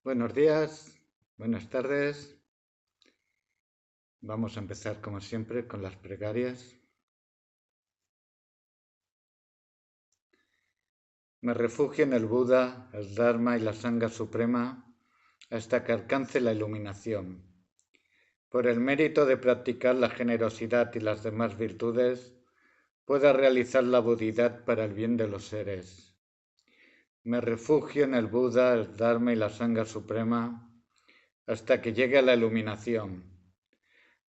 Buenos días, buenas tardes. Vamos a empezar como siempre con las plegarias. Me refugio en el Buda, el Dharma y la Sangha Suprema hasta que alcance la iluminación. Por el mérito de practicar la generosidad y las demás virtudes, pueda realizar la budidad para el bien de los seres. Me refugio en el Buda, el Dharma y la Sangha Suprema hasta que llegue a la iluminación.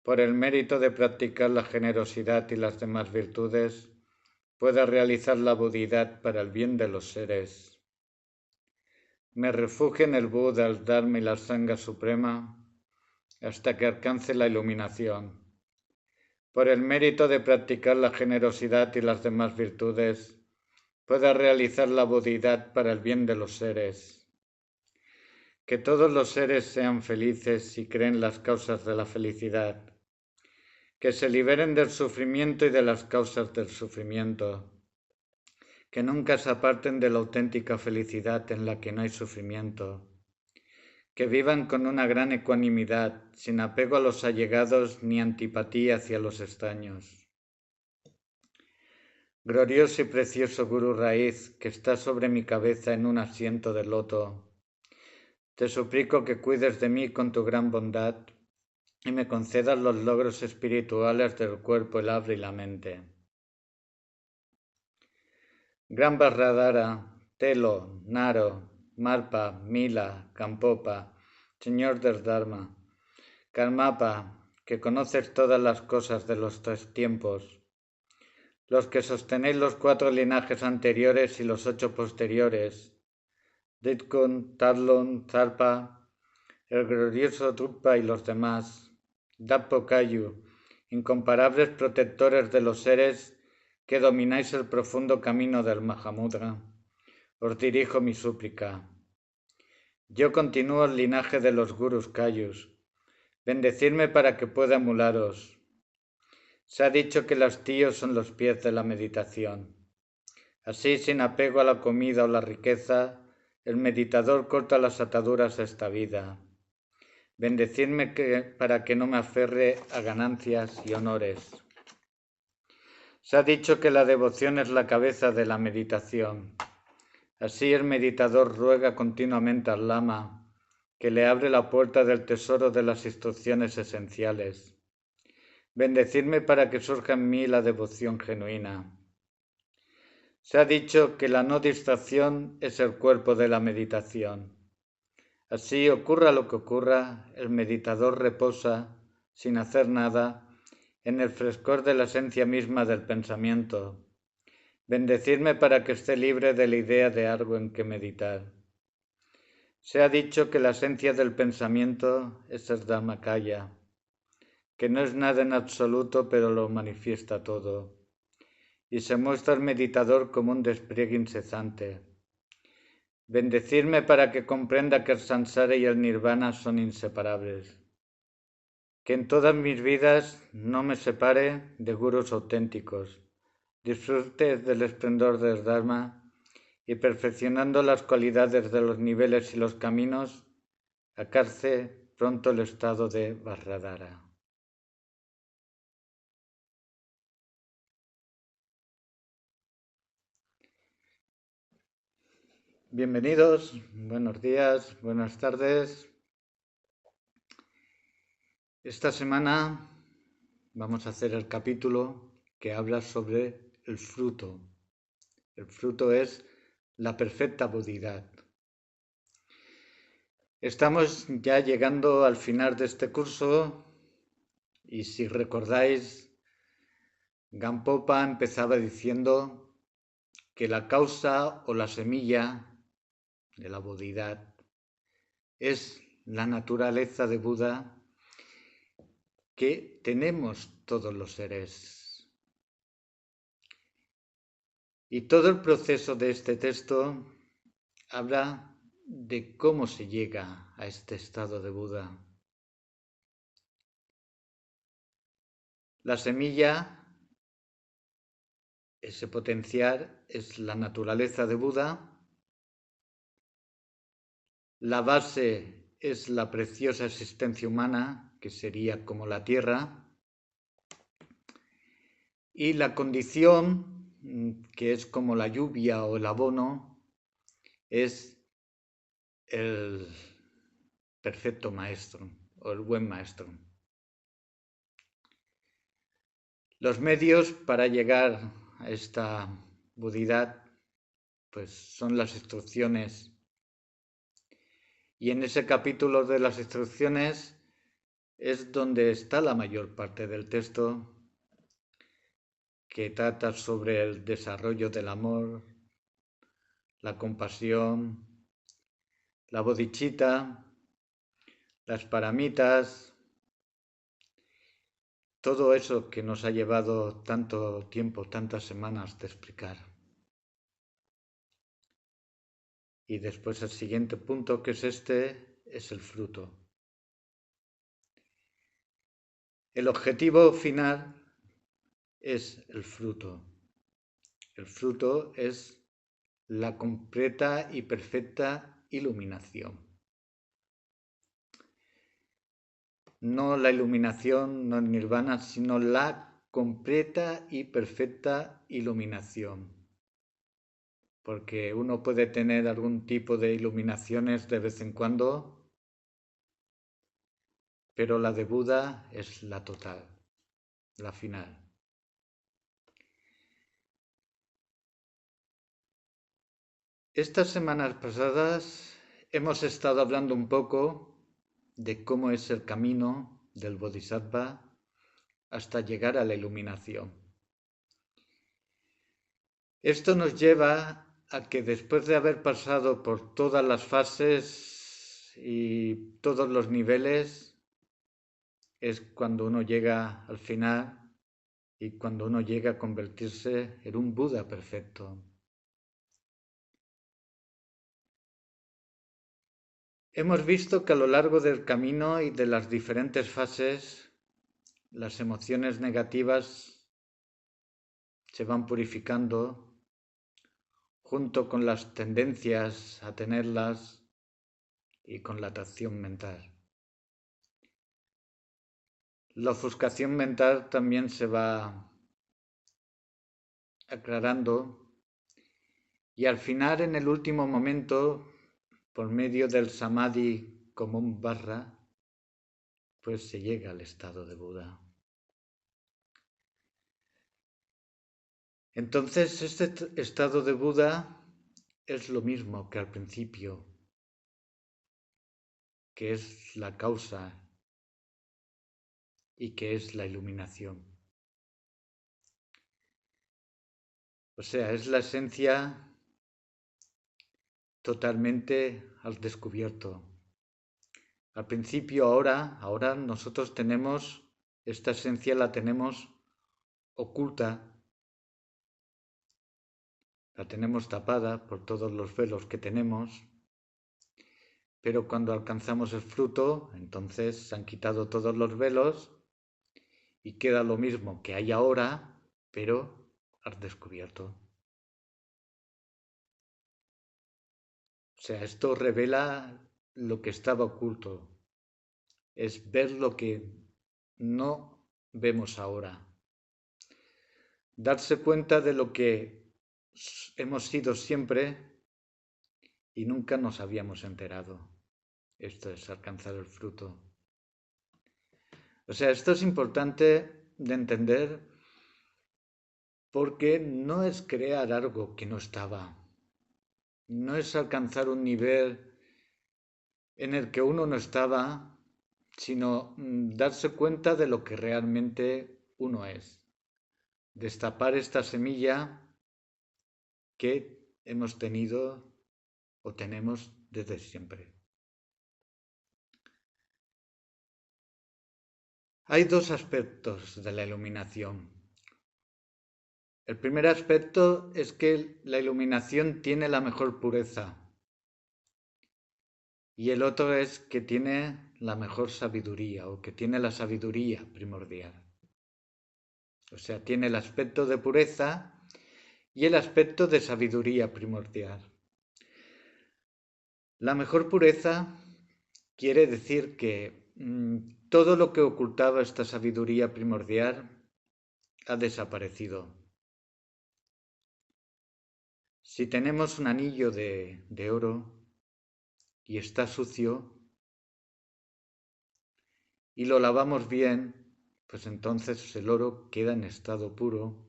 Por el mérito de practicar la generosidad y las demás virtudes, pueda realizar la budidad para el bien de los seres. Me refugio en el Buda, el Dharma y la Sangha Suprema hasta que alcance la iluminación. Por el mérito de practicar la generosidad y las demás virtudes, pueda realizar la budidad para el bien de los seres. Que todos los seres sean felices y creen las causas de la felicidad. Que se liberen del sufrimiento y de las causas del sufrimiento. Que nunca se aparten de la auténtica felicidad en la que no hay sufrimiento. Que vivan con una gran ecuanimidad, sin apego a los allegados ni antipatía hacia los extraños. Glorioso y precioso Guru Raíz, que está sobre mi cabeza en un asiento de loto, te suplico que cuides de mí con tu gran bondad y me concedas los logros espirituales del cuerpo, el habla y la mente. Gran Vajradhara, Telo, Naro, Marpa, Mila, Campopa, Señor del Dharma, Karmapa, que conoces todas las cosas de los tres tiempos, los que sostenéis los 4 linajes anteriores y los 8 posteriores, Ditkun, Tarlon, Zarpa, el glorioso Drupa y los demás, Dappokayu, incomparables protectores de los seres que domináis el profundo camino del Mahamudra, os dirijo mi súplica. Yo continúo el linaje de los Gurus Kayus. Bendecirme para que pueda emularos. Se ha dicho que los tíos son los pies de la meditación. Así, sin apego a la comida o la riqueza, el meditador corta las ataduras a esta vida. Bendecirme para que no me aferre a ganancias y honores. Se ha dicho que la devoción es la cabeza de la meditación. Así el meditador ruega continuamente al Lama, que le abre la puerta del tesoro de las instrucciones esenciales. Bendecirme para que surja en mí la devoción genuina. Se ha dicho que la no distracción es el cuerpo de la meditación. Así, ocurra lo que ocurra, el meditador reposa, sin hacer nada, en el frescor de la esencia misma del pensamiento. Bendecirme para que esté libre de la idea de algo en que meditar. Se ha dicho que la esencia del pensamiento es el Dhammakaya, que no es nada en absoluto, pero lo manifiesta todo, y se muestra el meditador como un despliegue incesante. Bendecirme para que comprenda que el samsara y el nirvana son inseparables. Que en todas mis vidas no me separe de gurus auténticos. Disfrute del esplendor del Dharma y perfeccionando las cualidades de los niveles y los caminos, alcance pronto el estado de Vajradhara. Bienvenidos, buenos días, buenas tardes. Esta semana vamos a hacer el capítulo que habla sobre el fruto. El fruto es la perfecta budidad. Estamos ya llegando al final de este curso y si recordáis, Gampopa empezaba diciendo que la causa o la semilla de la budidad es la naturaleza de Buda que tenemos todos los seres. Y todo el proceso de este texto habla de cómo se llega a este estado de Buda. La semilla, ese potencial, es la naturaleza de Buda La base es la preciosa existencia humana, que sería como la tierra, y la condición, que es como la lluvia o el abono, es el perfecto maestro o el buen maestro. Los medios para llegar a esta budidad pues son las instrucciones, y en ese capítulo de las instrucciones es donde está la mayor parte del texto, que trata sobre el desarrollo del amor, la compasión, la bodhicitta, las paramitas, todo eso que nos ha llevado tanto tiempo, tantas semanas de explicar. Y después el siguiente punto, que es este, es el fruto. El objetivo final es el fruto. El fruto es la completa y perfecta iluminación. No la iluminación, no el nirvana, sino la completa y perfecta iluminación. Porque uno puede tener algún tipo de iluminaciones de vez en cuando, pero la de Buda es la total, la final. Estas semanas pasadas hemos estado hablando un poco de cómo es el camino del Bodhisattva hasta llegar a la iluminación. Esto nos lleva a que después de haber pasado por todas las fases y todos los niveles, es cuando uno llega al final y cuando uno llega a convertirse en un Buda perfecto. Hemos visto que a lo largo del camino y de las diferentes fases, las emociones negativas se van purificando junto con las tendencias a tenerlas y con la atracción mental. La ofuscación mental también se va aclarando, y al final, en el último momento, por medio del samadhi como un barra, pues se llega al estado de Buda. Entonces, este estado de Buda es lo mismo que al principio, que es la causa y que es la iluminación. O sea, es la esencia totalmente al descubierto. Al principio, ahora nosotros tenemos, esta esencia la tenemos oculta, la tenemos tapada por todos los velos que tenemos, pero cuando alcanzamos el fruto, entonces se han quitado todos los velos y queda lo mismo que hay ahora, pero al descubierto. O sea, esto revela lo que estaba oculto, es ver lo que no vemos ahora, darse cuenta de lo que hemos sido siempre y nunca nos habíamos enterado. Esto es alcanzar el fruto. O sea, esto es importante de entender, porque no es crear algo que no estaba, no es alcanzar un nivel en el que uno no estaba, sino darse cuenta de lo que realmente uno es. Destapar esta semilla que hemos tenido o tenemos desde siempre. Hay dos aspectos de la iluminación. El primer aspecto es que la iluminación tiene la mejor pureza, y el otro es que tiene la mejor sabiduría, o que tiene la sabiduría primordial. O sea, tiene el aspecto de pureza y el aspecto de sabiduría primordial. La mejor pureza quiere decir que todo lo que ocultaba esta sabiduría primordial ha desaparecido. Si tenemos un anillo de oro y está sucio y lo lavamos bien, pues entonces el oro queda en estado puro.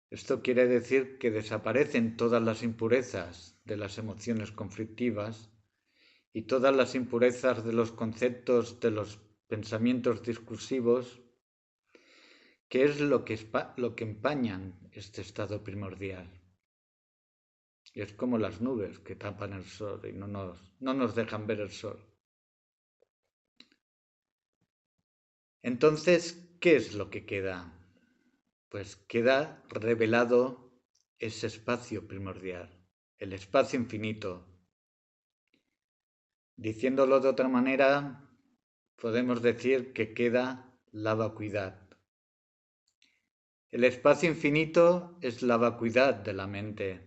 Esto quiere decir que desaparecen todas las impurezas de las emociones conflictivas y todas las impurezas de los conceptos, de los pensamientos discursivos, que es lo que empañan este estado primordial. Y es como las nubes que tapan el sol y no nos dejan ver el sol. Entonces, ¿qué es lo que queda? Pues queda revelado ese espacio primordial, el espacio infinito. Diciéndolo de otra manera, podemos decir que queda la vacuidad. El espacio infinito es la vacuidad de la mente.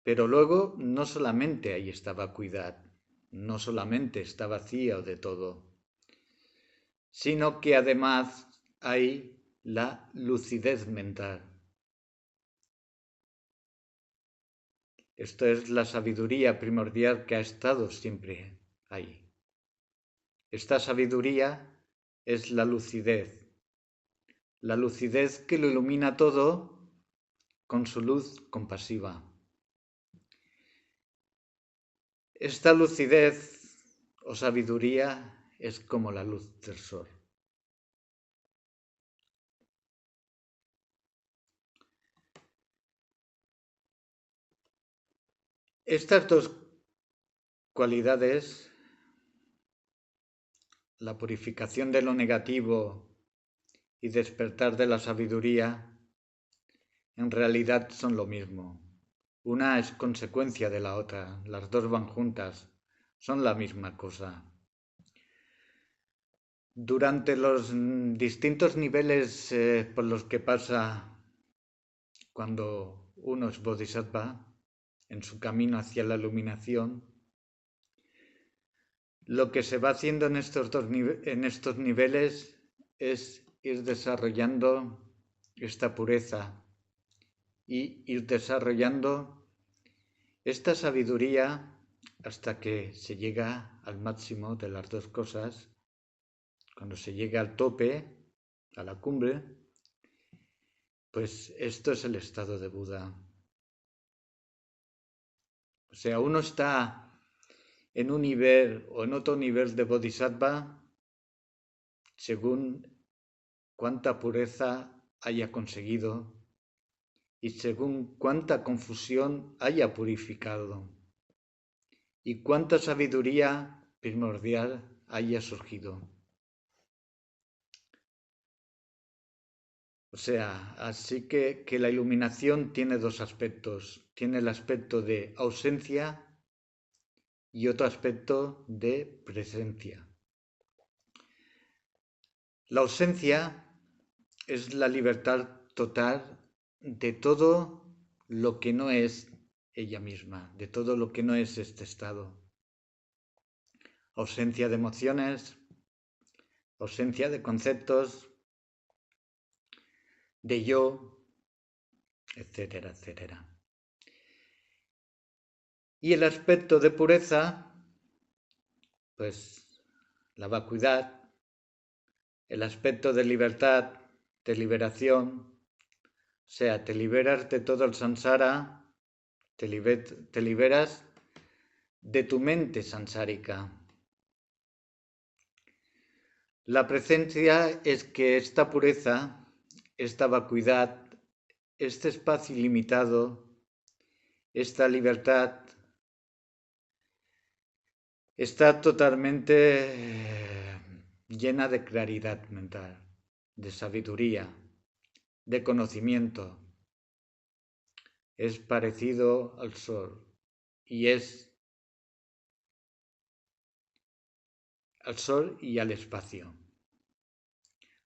Pero luego no solamente hay esta vacuidad, no solamente está vacío de todo, sino que además hay la lucidez mental. Esto es la sabiduría primordial que ha estado siempre ahí. Esta sabiduría es la lucidez que lo ilumina todo con su luz compasiva. Esta lucidez o sabiduría es como la luz del sol. Estas dos cualidades, la purificación de lo negativo y despertar de la sabiduría, en realidad son lo mismo. Una es consecuencia de la otra, las dos van juntas, son la misma cosa. Durante los distintos niveles por los que pasa cuando uno es bodhisattva, en su camino hacia la iluminación, lo que se va haciendo en estos niveles es ir desarrollando esta pureza y ir desarrollando esta sabiduría hasta que se llega al máximo de las dos cosas. Cuando se llega al tope, a la cumbre, pues esto es el estado de Buda. O sea, uno está en un nivel o en otro nivel de bodhisattva según cuánta pureza haya conseguido y según cuánta confusión haya purificado y cuánta sabiduría primordial haya surgido. O sea, así que la iluminación tiene dos aspectos. Tiene el aspecto de ausencia y otro aspecto de presencia. La ausencia es la libertad total de todo lo que no es ella misma, de todo lo que no es este estado. Ausencia de emociones, ausencia de conceptos, de yo, etcétera, etcétera. Y el aspecto de pureza, pues la vacuidad, el aspecto de libertad, de liberación, o sea, te liberas de todo el samsara, te liberas de tu mente samsárica. La presencia es que esta pureza, esta vacuidad, este espacio ilimitado, esta libertad, está totalmente llena de claridad mental, de sabiduría, de conocimiento. Es parecido al sol y es al sol y al espacio.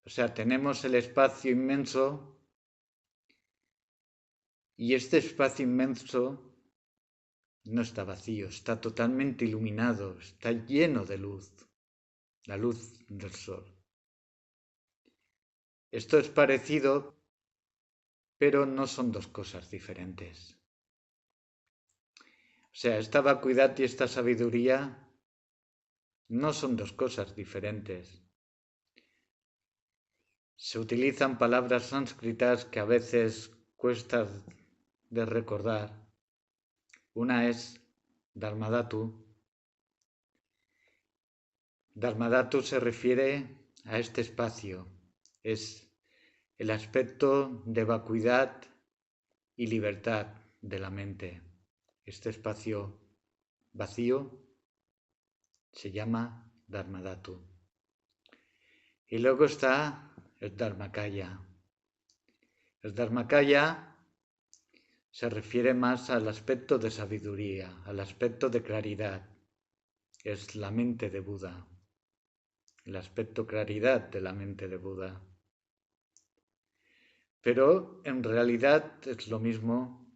O sea, tenemos el espacio inmenso y este espacio inmenso no está vacío, está totalmente iluminado, está lleno de luz, la luz del sol. Esto es parecido, pero no son dos cosas diferentes. O sea, esta vacuidad y esta sabiduría no son dos cosas diferentes. Se utilizan palabras sánscritas que a veces cuesta de recordar. Una es Dharmadhatu. Dharmadhatu se refiere a este espacio. Es el aspecto de vacuidad y libertad de la mente. Este espacio vacío se llama Dharmadhatu. Y luego está el Dharmakaya. El Dharmakaya se refiere más al aspecto de sabiduría, al aspecto de claridad. Es la mente de Buda, el aspecto claridad de la mente de Buda. Pero en realidad es lo mismo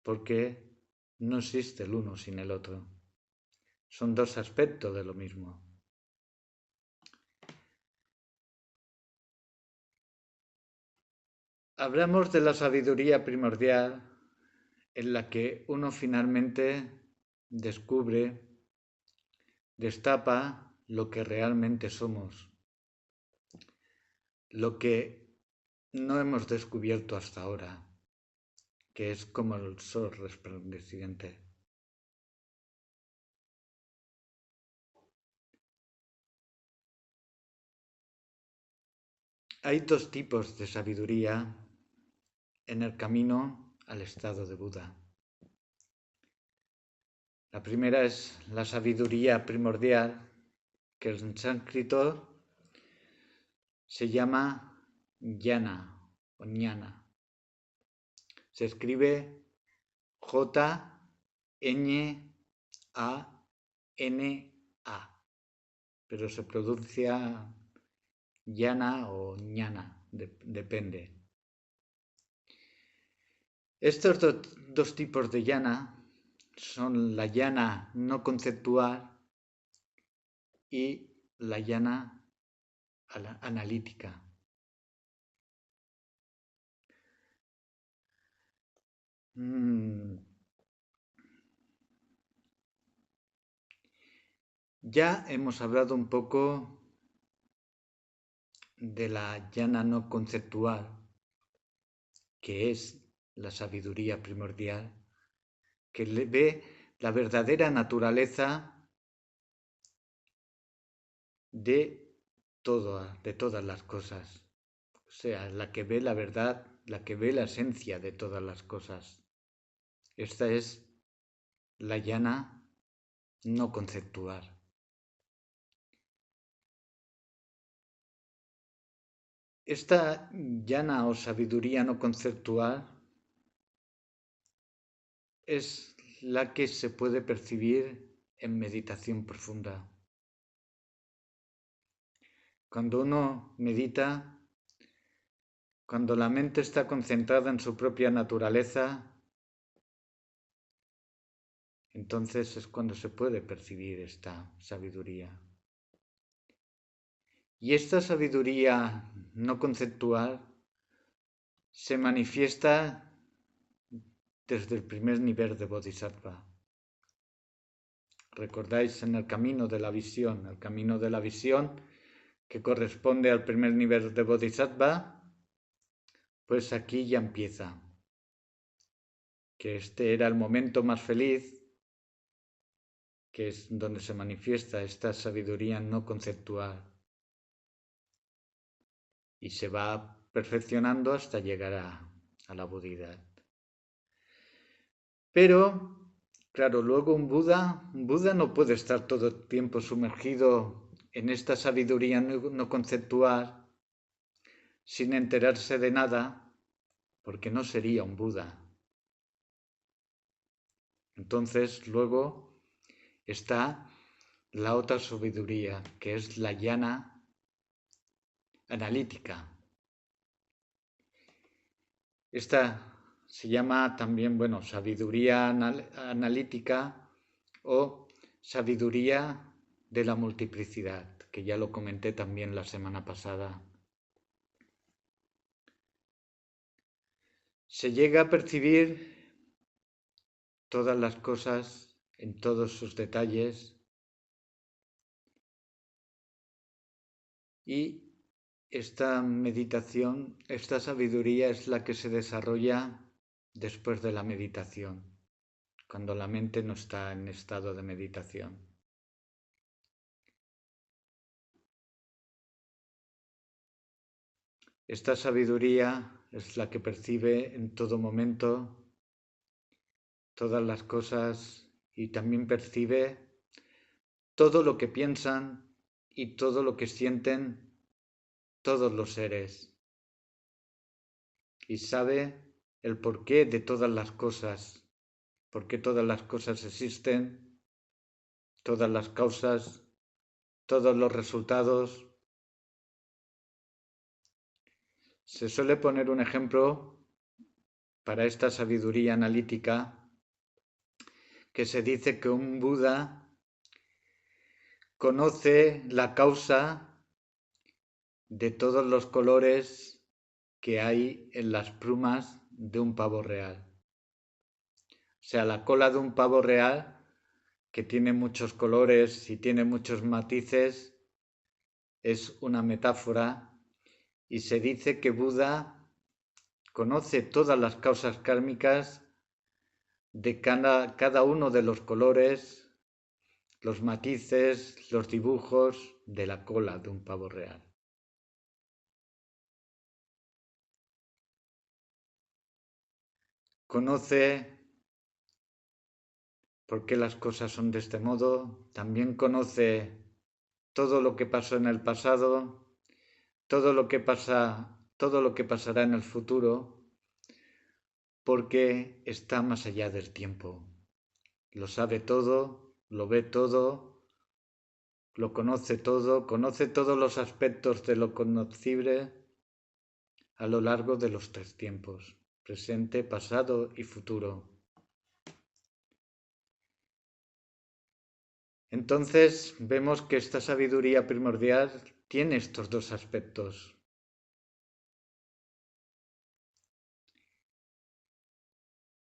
porque no existe el uno sin el otro. Son dos aspectos de lo mismo. Hablamos de la sabiduría primordial en la que uno finalmente descubre, destapa lo que realmente somos, lo que no hemos descubierto hasta ahora, que es como el sol resplandeciente. Hay dos tipos de sabiduría en el camino al estado de Buda. La primera es la sabiduría primordial, que en sánscrito se llama jnana o jnana. Se escribe J-N-A-N-A, pero se pronuncia jnana o jnana, depende. Estos dos tipos de jnana son la jnana no conceptual y la jnana analítica. Ya hemos hablado un poco de la jnana no conceptual, que es la sabiduría primordial, que ve la verdadera naturaleza de todas las cosas. O sea, la que ve la verdad, la que ve la esencia de todas las cosas. Esta es la jnana no conceptual. Esta jnana o sabiduría no conceptual es la que se puede percibir en meditación profunda. Cuando uno medita, cuando la mente está concentrada en su propia naturaleza, entonces es cuando se puede percibir esta sabiduría. Y esta sabiduría no conceptual se manifiesta desde el primer nivel de Bodhisattva. ¿Recordáis en el camino de la visión? El camino de la visión que corresponde al primer nivel de Bodhisattva, pues aquí ya empieza. Que este era el momento más feliz, que es donde se manifiesta esta sabiduría no conceptual. Y se va perfeccionando hasta llegar a la budidad. Pero, claro, luego un Buda no puede estar todo el tiempo sumergido en esta sabiduría no conceptual sin enterarse de nada, porque no sería un Buda. Entonces, luego está la otra sabiduría, que es la jnana analítica. Esta se llama también, bueno, sabiduría analítica o sabiduría de la multiplicidad, que ya lo comenté también la semana pasada. Se llega a percibir todas las cosas en todos sus detalles y esta meditación, esta sabiduría es la que se desarrolla después de la meditación, cuando la mente no está en estado de meditación. Esta sabiduría es la que percibe en todo momento todas las cosas y también percibe todo lo que piensan y todo lo que sienten todos los seres. Y sabe el porqué de todas las cosas, por qué todas las cosas existen, todas las causas, todos los resultados. Se suele poner un ejemplo para esta sabiduría analítica que se dice que un Buda conoce la causa de todos los colores que hay en las plumas de un pavo real. O sea, la cola de un pavo real, que tiene muchos colores y tiene muchos matices, es una metáfora y se dice que Buda conoce todas las causas kármicas de cada uno de los colores, los matices, los dibujos de la cola de un pavo real. Conoce por qué las cosas son de este modo, también conoce todo lo que pasó en el pasado, todo lo que pasará en el futuro, porque está más allá del tiempo. Lo sabe todo, lo ve todo, lo conoce todos los aspectos de lo conocible a lo largo de los tres tiempos, presente, pasado y futuro. Entonces vemos que esta sabiduría primordial tiene estos dos aspectos.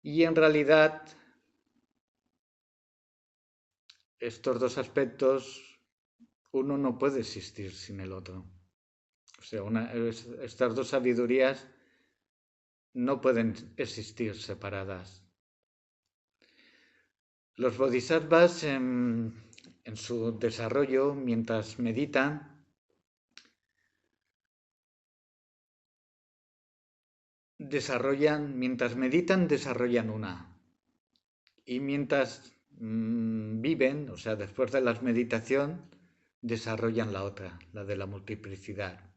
Y en realidad estos dos aspectos, uno no puede existir sin el otro. O sea, estas dos sabidurías no pueden existir separadas. Los bodhisattvas en su desarrollo, mientras meditan, desarrollan una. Y mientras viven, o sea, después de la meditación, desarrollan la otra, la de la multiplicidad.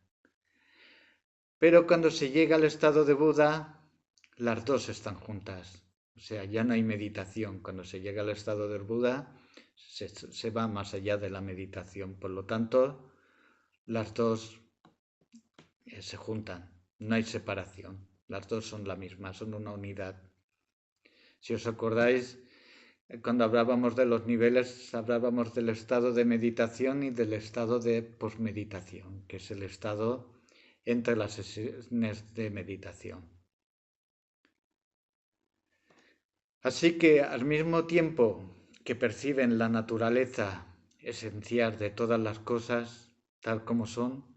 Pero cuando se llega al estado de Buda, las dos están juntas. O sea, ya no hay meditación. Cuando se llega al estado del Buda, se va más allá de la meditación. Por lo tanto, las dos se juntan. No hay separación. Las dos son la misma, son una unidad. Si os acordáis, cuando hablábamos de los niveles, hablábamos del estado de meditación y del estado de posmeditación, que es el estado entre las sesiones de meditación. Así que al mismo tiempo que perciben la naturaleza esencial de todas las cosas tal como son,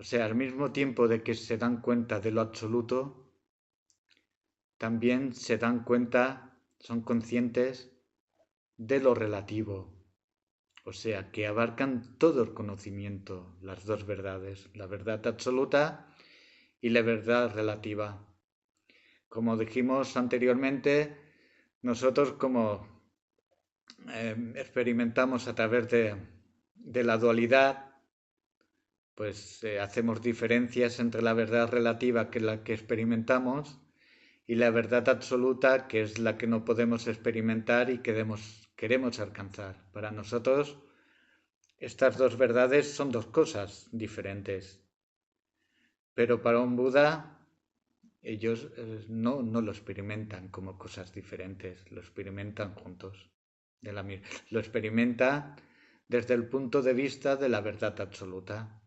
o sea, al mismo tiempo de que se dan cuenta de lo absoluto, también se dan cuenta, son conscientes de lo relativo. O sea, que abarcan todo el conocimiento, las dos verdades, la verdad absoluta y la verdad relativa. Como dijimos anteriormente, nosotros como experimentamos a través de la dualidad, pues hacemos diferencias entre la verdad relativa, que es la que experimentamos, y la verdad absoluta, que es la que no podemos experimentar y queremos alcanzar. Para nosotros, estas dos verdades son dos cosas diferentes. Pero para un Buda, ellos no lo experimentan como cosas diferentes, lo experimentan juntos. Lo experimenta desde el punto de vista de la verdad absoluta.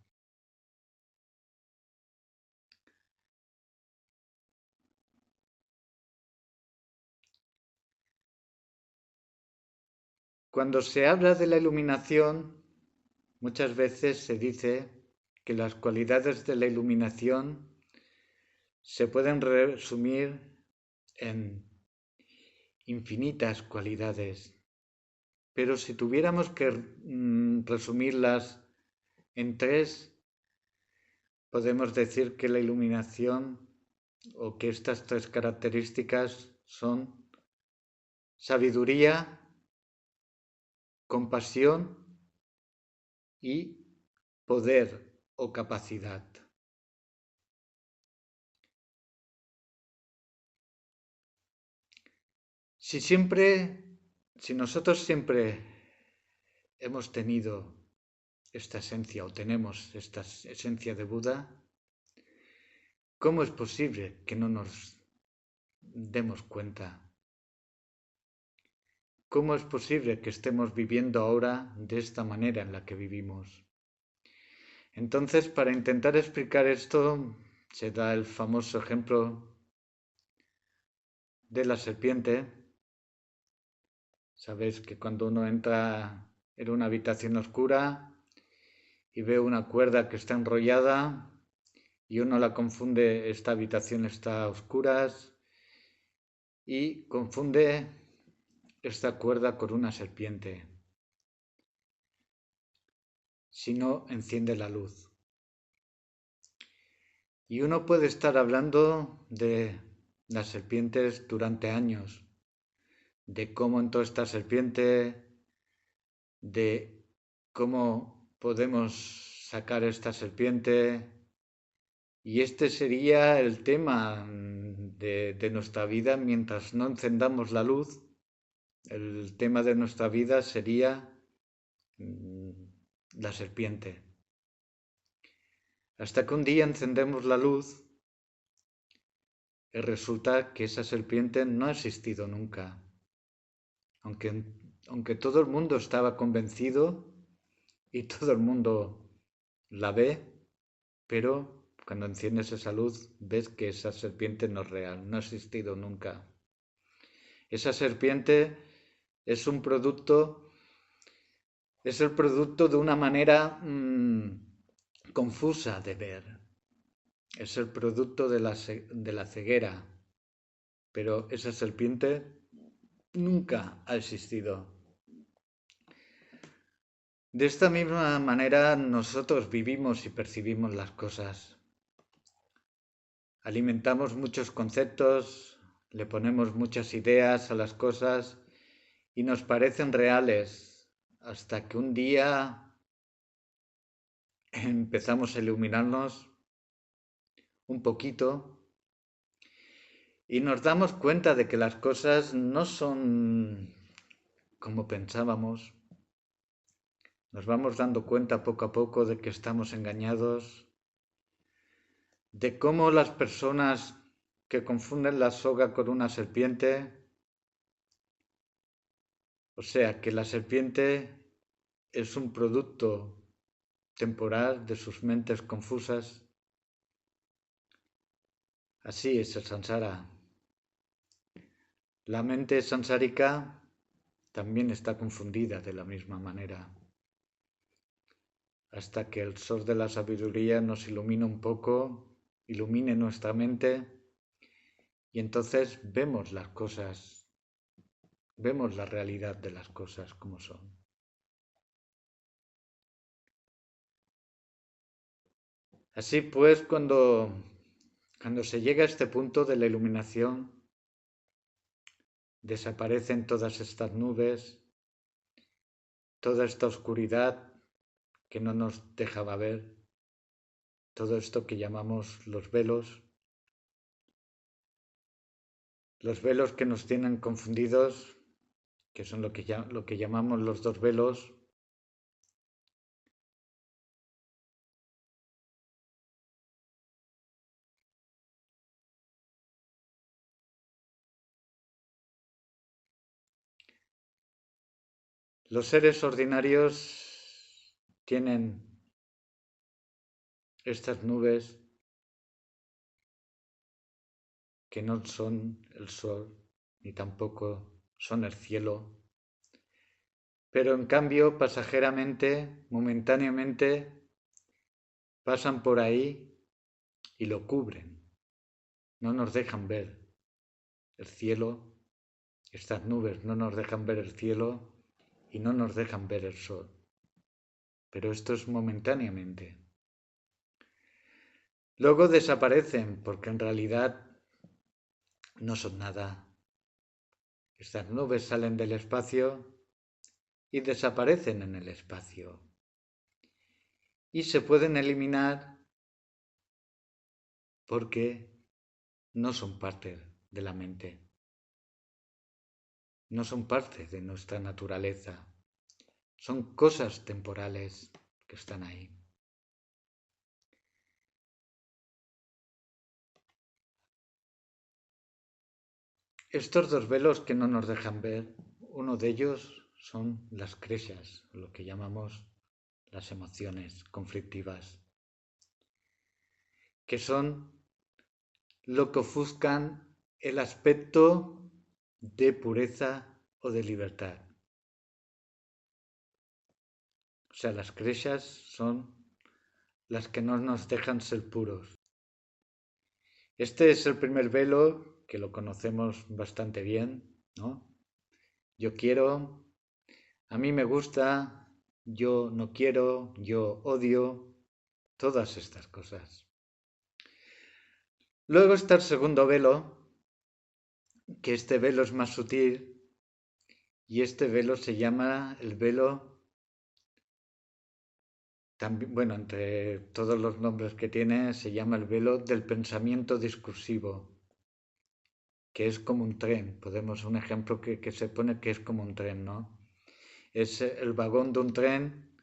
Cuando se habla de la iluminación, muchas veces se dice que las cualidades de la iluminación se pueden resumir en infinitas cualidades, pero si tuviéramos que resumirlas en tres, podemos decir que la iluminación o que estas tres características son sabiduría, compasión y poder o capacidad. Si nosotros siempre hemos tenido esta esencia o tenemos esta esencia de Buda, ¿cómo es posible que no nos demos cuenta? ¿Cómo es posible que estemos viviendo ahora de esta manera en la que vivimos? Entonces, para intentar explicar esto, se da el famoso ejemplo de la serpiente. Sabéis que cuando uno entra en una habitación oscura y ve una cuerda que está enrollada y uno la confunde, esta habitación está a oscuras, y confunde esta cuerda con una serpiente. Si no, enciende la luz. Y uno puede estar hablando de las serpientes durante años, de cómo entró esta serpiente, de cómo podemos sacar esta serpiente. Y este sería el tema de nuestra vida mientras no encendamos la luz. El tema de nuestra vida sería la serpiente. Hasta que un día encendemos la luz y resulta que esa serpiente no ha existido nunca. Aunque todo el mundo estaba convencido y todo el mundo la ve, pero cuando enciendes esa luz ves que esa serpiente no es real, no ha existido nunca. Esa serpiente es un producto, es el producto de una manera confusa de ver. Es el producto de la ceguera, pero esa serpiente nunca ha existido. De esta misma manera nosotros vivimos y percibimos las cosas. Alimentamos muchos conceptos, le ponemos muchas ideas a las cosas y nos parecen reales hasta que un día empezamos a iluminarnos un poquito y nos damos cuenta de que las cosas no son como pensábamos. Nos vamos dando cuenta poco a poco de que estamos engañados, de cómo las personas que confunden la soga con una serpiente, o sea, que la serpiente es un producto temporal de sus mentes confusas. Así es el samsara. La mente samsárica también está confundida de la misma manera. Hasta que el sol de la sabiduría nos ilumina un poco, ilumine nuestra mente y entonces vemos las cosas, vemos la realidad de las cosas como son. Así pues, cuando se llega a este punto de la iluminación, desaparecen todas estas nubes, toda esta oscuridad que no nos dejaba ver, todo esto que llamamos los velos que nos tienen confundidos, que son lo que llamamos los dos velos. Los seres ordinarios tienen estas nubes que no son el sol, ni tampoco son el cielo, pero en cambio pasajeramente, momentáneamente, pasan por ahí y lo cubren, no nos dejan ver el cielo, estas nubes no nos dejan ver el cielo y no nos dejan ver el sol, pero esto es momentáneamente. Luego desaparecen porque en realidad no son nada. Estas nubes salen del espacio y desaparecen en el espacio. Y se pueden eliminar porque no son parte de la mente. No son parte de nuestra naturaleza. Son cosas temporales que están ahí. Estos dos velos que no nos dejan ver, uno de ellos son las creshas, lo que llamamos las emociones conflictivas, que son lo que ofuscan el aspecto de pureza o de libertad. O sea, las creshas son las que no nos dejan ser puros. Este es el primer velo, que lo conocemos bastante bien, ¿no? Yo quiero, a mí me gusta, yo no quiero, yo odio, todas estas cosas. Luego está el segundo velo, que este velo es más sutil, y este velo se llama el velo, también, bueno, entre todos los nombres que tiene, se llama el velo del pensamiento discursivo, que es como un tren. Podemos, un ejemplo que se pone que es como un tren, ¿no? Es el vagón de un tren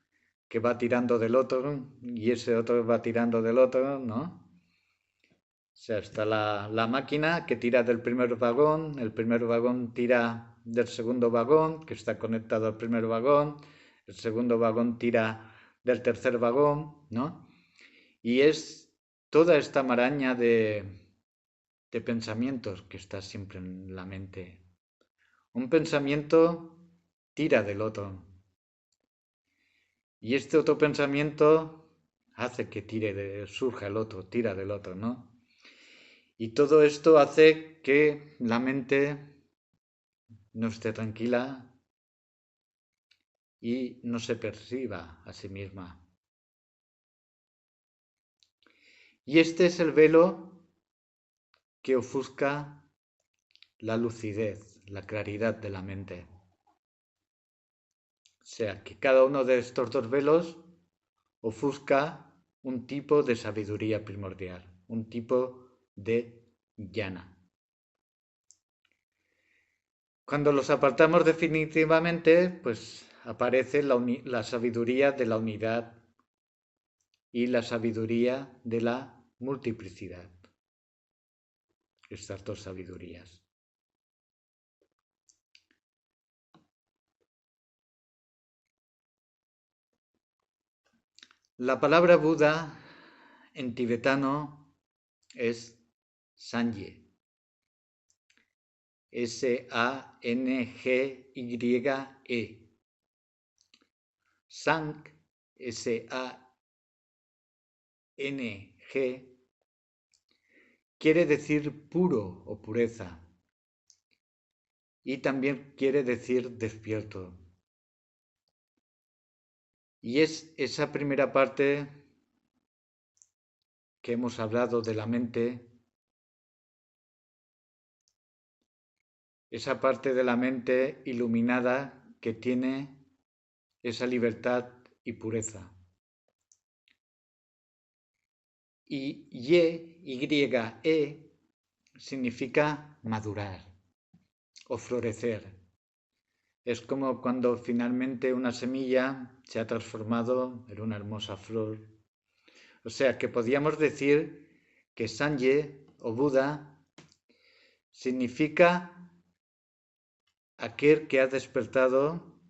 que va tirando del otro y ese otro va tirando del otro, ¿no? O sea, está la máquina que tira del primer vagón, el primer vagón tira del segundo vagón, que está conectado al primer vagón, el segundo vagón tira del tercer vagón, ¿no? Y es toda esta maraña de pensamientos que está siempre en la mente. Un pensamiento tira del otro. Y este otro pensamiento hace que surja el otro, tira del otro, ¿no? Y todo esto hace que la mente no esté tranquila y no se perciba a sí misma. Y este es el velo que ofusca la lucidez, la claridad de la mente. O sea, que cada uno de estos dos velos ofusca un tipo de sabiduría primordial, un tipo de jnana. Cuando los apartamos definitivamente, pues aparece la sabiduría de la unidad y la sabiduría de la multiplicidad. Estas dos sabidurías. La palabra Buda en tibetano es Sangye. S-A-N-G-Y-E. Sang, S-A-N-G, quiere decir puro o pureza. Y también quiere decir despierto. Y es esa primera parte que hemos hablado de la mente, esa parte de la mente iluminada que tiene esa libertad y pureza. Y Y-E significa madurar o florecer. Es como cuando finalmente una semilla se ha transformado en una hermosa flor. O sea que podríamos decir que Sangye o Buda significa aquel que ha despertado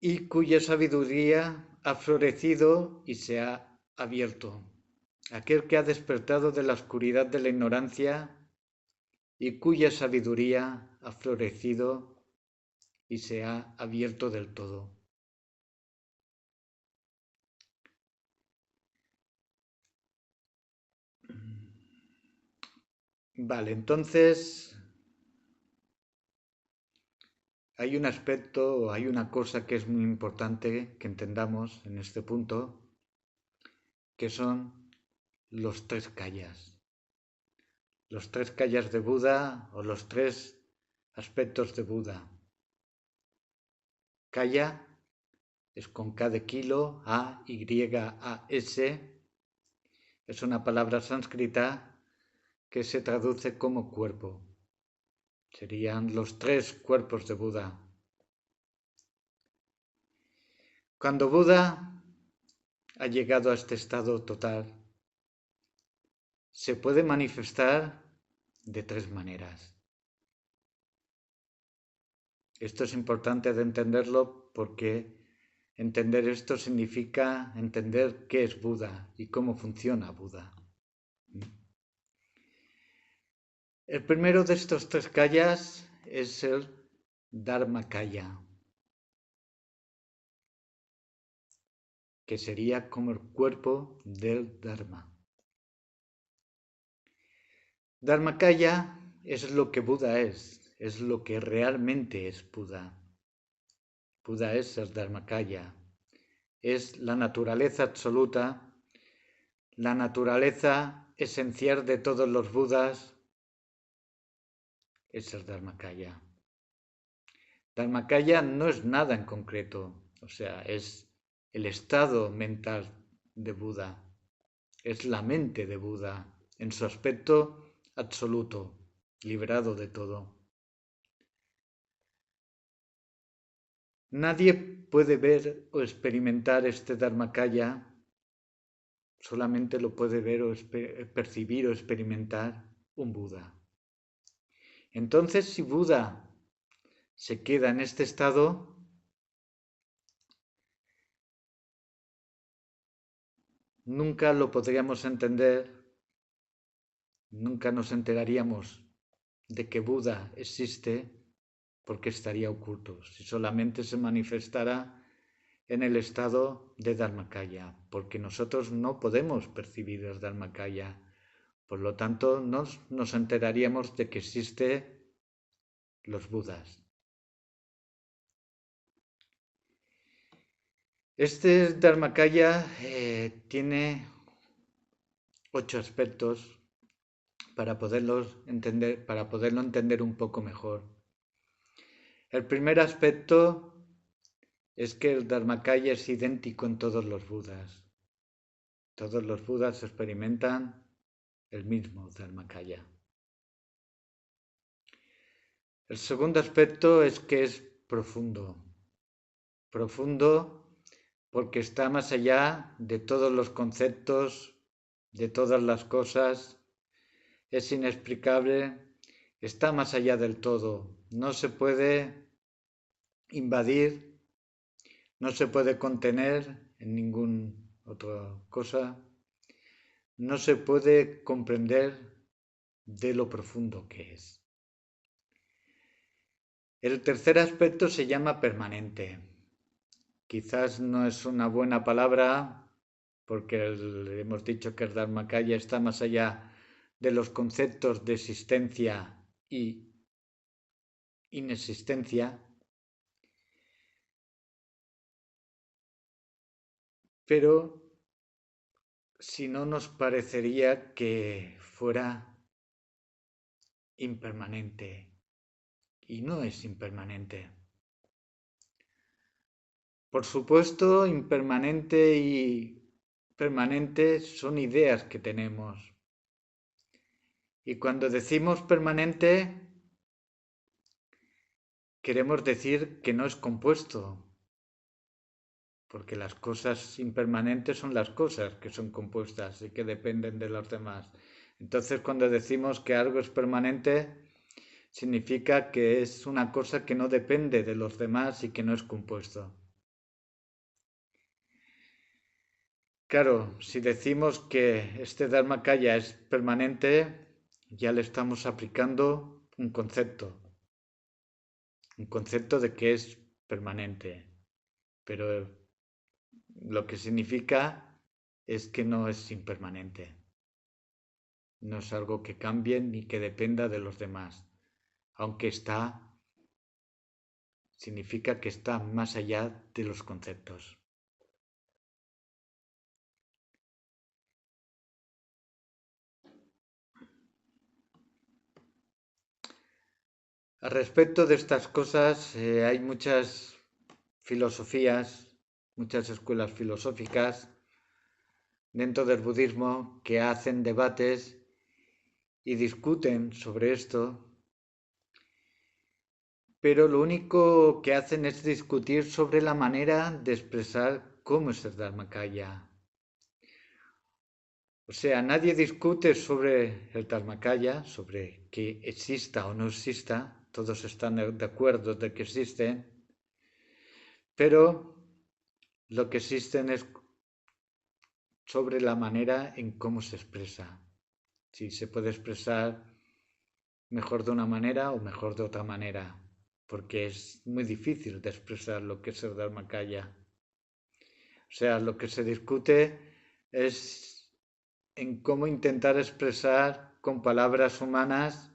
y cuya sabiduría ha florecido y se ha abierto. Aquel que ha despertado de la oscuridad de la ignorancia y cuya sabiduría ha florecido y se ha abierto del todo. Vale, entonces hay un aspecto, hay una cosa que es muy importante que entendamos en este punto, que son los tres kayas. Los tres kayas de Buda o los tres aspectos de Buda. Kaya es con K de kilo, A-Y-A-S. Es una palabra sánscrita que se traduce como cuerpo. Serían los tres cuerpos de Buda. Cuando Buda ha llegado a este estado total, se puede manifestar de tres maneras. Esto es importante de entenderlo porque entender esto significa entender qué es Buda y cómo funciona Buda. El primero de estos tres kayas es el Dharmakaya, que sería como el cuerpo del Dharma. Dharmakaya es lo que Buda es lo que realmente es Buda. Buda es el Dharmakaya, es la naturaleza absoluta, la naturaleza esencial de todos los Budas, es el Dharmakaya. Dharmakaya no es nada en concreto, o sea, es el estado mental de Buda, es la mente de Buda en su aspecto absoluto, liberado de todo. Nadie puede ver o experimentar este Dharmakaya, solamente lo puede ver o percibir o experimentar un Buda. Entonces, si Buda se queda en este estado, nunca lo podríamos entender, nunca nos enteraríamos de que Buda existe porque estaría oculto, si solamente se manifestara en el estado de Dharmakaya, porque nosotros no podemos percibir el Dharmakaya, por lo tanto nos enteraríamos de que existen los Budas. Este Dharmakaya tiene 8 aspectos para poderlo entender un poco mejor. El primer aspecto es que el Dharmakaya es idéntico en todos los Budas. Todos los Budas experimentan el mismo Dharmakaya. El segundo aspecto es que es profundo. Profundo porque está más allá de todos los conceptos, de todas las cosas. Es inexplicable, está más allá del todo. No se puede invadir, no se puede contener en ninguna otra cosa. No se puede comprender de lo profundo que es. El tercer aspecto se llama permanente. Quizás no es una buena palabra porque hemos dicho que el Dharmakaya está más allá de los conceptos de existencia y inexistencia, pero si no nos parecería que fuera impermanente, y no es impermanente. Por supuesto, impermanente y permanente son ideas que tenemos. Y cuando decimos permanente, queremos decir que no es compuesto, porque las cosas impermanentes son las cosas que son compuestas y que dependen de los demás. Entonces, cuando decimos que algo es permanente, significa que es una cosa que no depende de los demás y que no es compuesto. Claro, si decimos que este Dharmakaya es permanente, ya le estamos aplicando un concepto de que es permanente, pero lo que significa es que no es impermanente, no es algo que cambie ni que dependa de los demás, aunque significa que está más allá de los conceptos. Al respecto de estas cosas, hay muchas filosofías, muchas escuelas filosóficas dentro del budismo que hacen debates y discuten sobre esto, pero lo único que hacen es discutir sobre la manera de expresar cómo es el Dharmakaya. O sea, nadie discute sobre el Dharmakaya, sobre que exista o no exista, todos están de acuerdo de que existe, pero lo que existen es sobre la manera en cómo se expresa. Si se puede expresar mejor de una manera o mejor de otra manera, porque es muy difícil de expresar lo que es el Dharmakaya. O sea, lo que se discute es en cómo intentar expresar con palabras humanas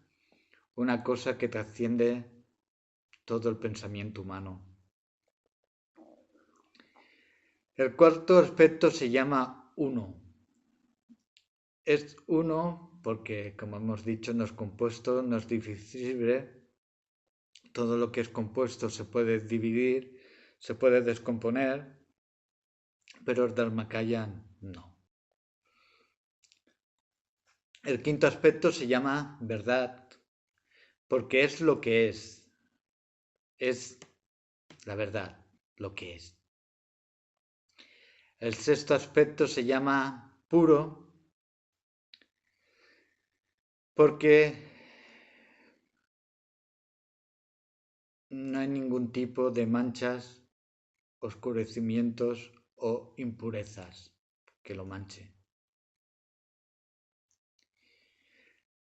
una cosa que trasciende todo el pensamiento humano. El cuarto aspecto se llama uno. Es uno porque, como hemos dicho, no es compuesto, no es divisible. Todo lo que es compuesto se puede dividir, se puede descomponer, pero el Dharmakaya no. El quinto aspecto se llama verdad, porque es lo que es la verdad, lo que es. El sexto aspecto se llama puro, porque no hay ningún tipo de manchas, oscurecimientos o impurezas que lo manche.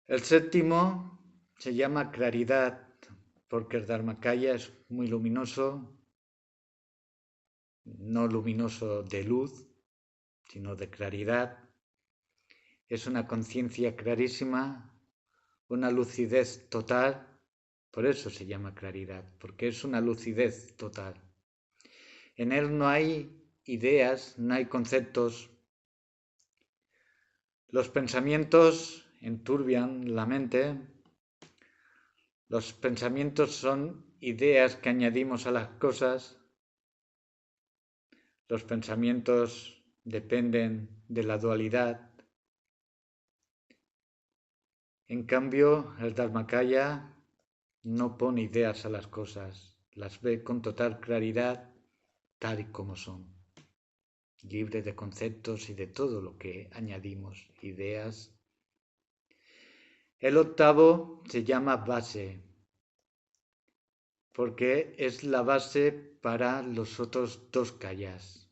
El séptimo se llama claridad, porque el Dharmakaya es muy luminoso, no luminoso de luz, sino de claridad. Es una conciencia clarísima, una lucidez total, por eso se llama claridad, porque es una lucidez total. En él no hay ideas, no hay conceptos. Los pensamientos enturbian la mente. Los pensamientos son ideas que añadimos a las cosas. Los pensamientos dependen de la dualidad. En cambio, el Dharmakaya no pone ideas a las cosas, las ve con total claridad tal y como son, libre de conceptos y de todo lo que añadimos, ideas. El octavo se llama base, porque es la base para los otros dos kayas.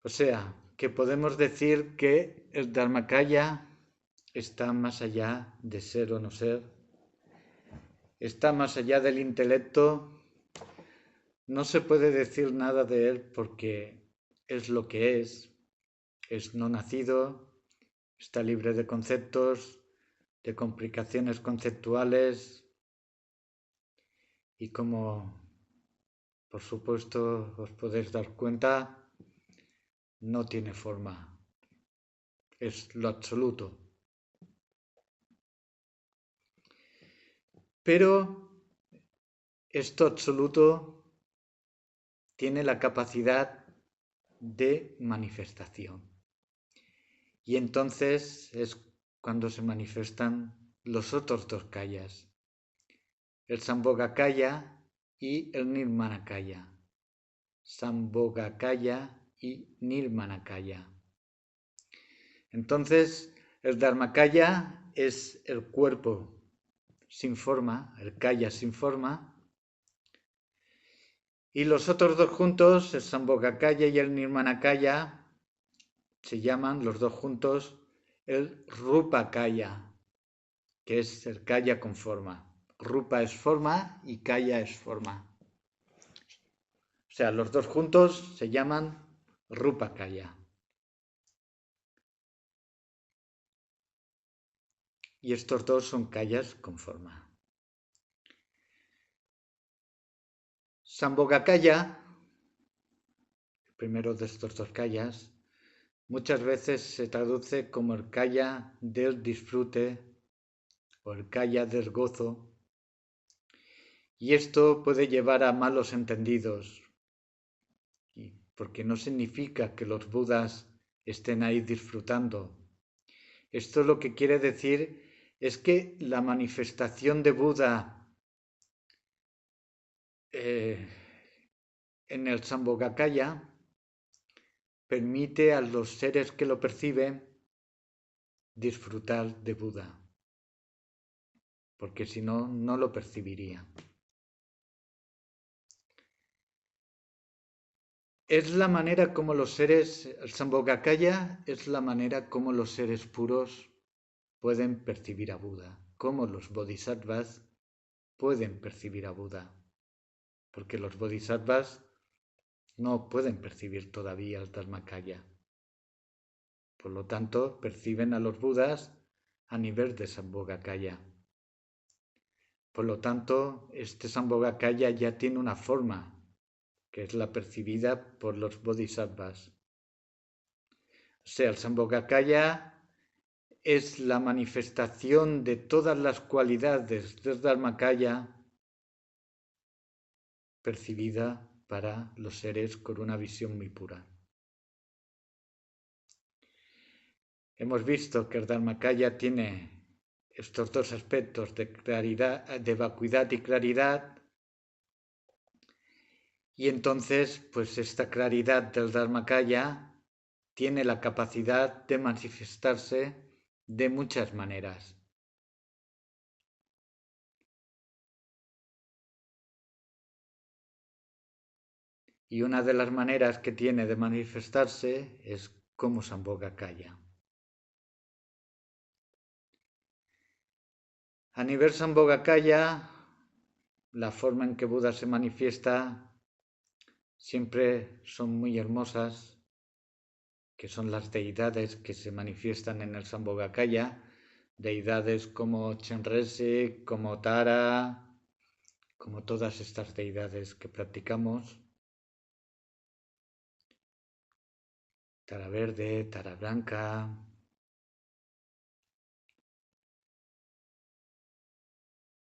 O sea, que podemos decir que el Dharmakaya está más allá de ser o no ser, está más allá del intelecto. No se puede decir nada de él porque es lo que es no nacido, está libre de conceptos, de complicaciones conceptuales y como por supuesto os podéis dar cuenta, no tiene forma, es lo absoluto. Pero esto absoluto tiene la capacidad de manifestación. Y entonces es cuando se manifiestan los otros dos kayas, el Sambhogakaya y el Nirmanakaya. Sambhogakaya y Nirmanakaya. Entonces, el Dharmakaya es el cuerpo sin forma, el kaya sin forma, Y los otros dos juntos, el Sambhogakaya y el Nirmanakaya, se llaman los dos juntos el Rupakaya, que es el Kaya con forma. Rupa es forma y Kaya es forma. O sea, los dos juntos se llaman Rupakaya. Y estos dos son Kayas con forma. Sambhogakaya, el primero de estos dos Kayas, muchas veces se traduce como el Kaya del disfrute o el Kaya del gozo. Y esto puede llevar a malos entendidos, porque no significa que los budas estén ahí disfrutando. Esto lo que quiere decir es que la manifestación de Buda en el Sambhogakaya permite a los seres que lo perciben disfrutar de Buda, porque si no, no lo percibiría. Es la manera como los seres, el Sambhogakaya es la manera como los seres puros pueden percibir a Buda, como los bodhisattvas pueden percibir a Buda, porque los bodhisattvas no pueden percibir todavía el Dharmakaya. Por lo tanto, perciben a los Budas a nivel de Sambhogakaya. Por lo tanto, este Sambhogakaya ya tiene una forma, que es la percibida por los bodhisattvas. O sea, el Sambhogakaya es la manifestación de todas las cualidades del Dharmakaya percibida para los seres con una visión muy pura. Hemos visto que el Dharmakaya tiene estos dos aspectos de claridad, de vacuidad y claridad, y entonces, pues esta claridad del Dharmakaya tiene la capacidad de manifestarse de muchas maneras. Y una de las maneras que tiene de manifestarse es como Sambhogakaya. A nivel Sambhogakaya, la forma en que Buda se manifiesta siempre son muy hermosas, que son las deidades que se manifiestan en el Sambhogakaya, deidades como Chenrezig, como Tara, como todas estas deidades que practicamos. Tara verde, Tara blanca.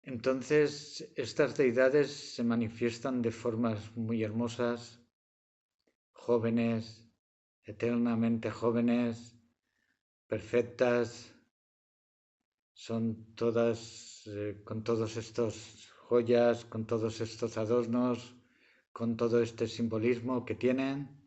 Entonces, estas deidades se manifiestan de formas muy hermosas, jóvenes, eternamente jóvenes, perfectas, son todas con todos estos joyas, con todos estos adornos, con todo este simbolismo que tienen.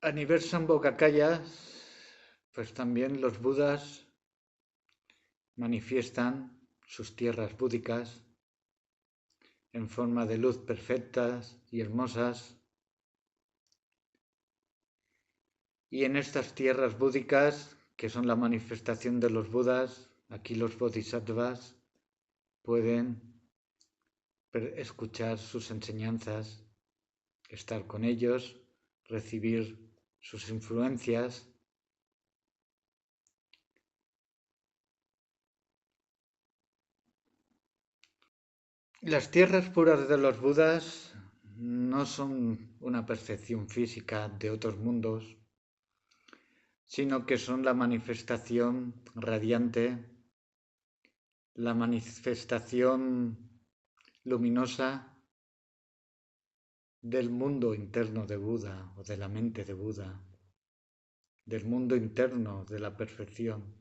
A nivel Sambhogakaya, pues también los budas manifiestan sus tierras búdicas en forma de luz perfectas y hermosas. Y en estas tierras búdicas, que son la manifestación de los budas, aquí los bodhisattvas pueden escuchar sus enseñanzas, estar con ellos, recibir sus influencias. Las tierras puras de los budas no son una percepción física de otros mundos, sino que son la manifestación radiante, la manifestación luminosa del mundo interno de Buda o de la mente de Buda, del mundo interno de la perfección.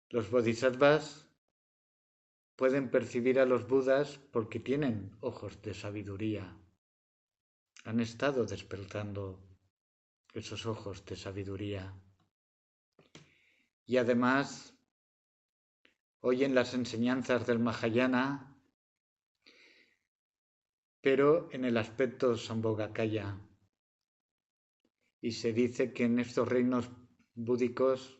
Los bodhisattvas pueden percibir a los Budas porque tienen ojos de sabiduría. Han estado despertando esos ojos de sabiduría. Y además oyen las enseñanzas del Mahayana, pero en el aspecto Sambhogakaya. Y se dice que en estos reinos búdicos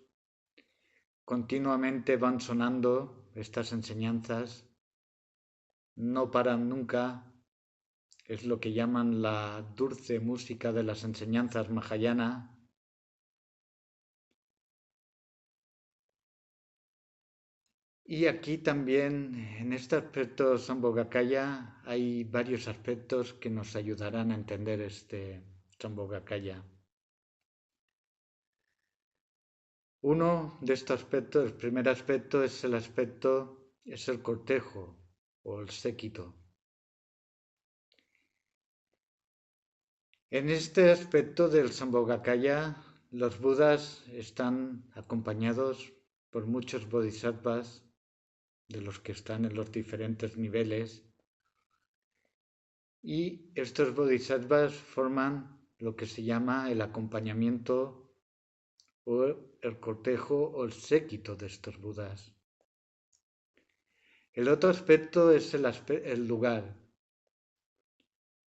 continuamente van sonando estas enseñanzas, no paran nunca, es lo que llaman la dulce música de las enseñanzas Mahayana. Y aquí también, en este aspecto Sambhogakaya, hay varios aspectos que nos ayudarán a entender este Sambhogakaya. Uno de estos aspectos, el primer aspecto es el cortejo o el séquito. En este aspecto del Sambhogakaya, los Budas están acompañados por muchos bodhisattvas de los que están en los diferentes niveles, y estos bodhisattvas forman lo que se llama el acompañamiento o el cortejo o el séquito de estos Budas. El otro aspecto es el lugar.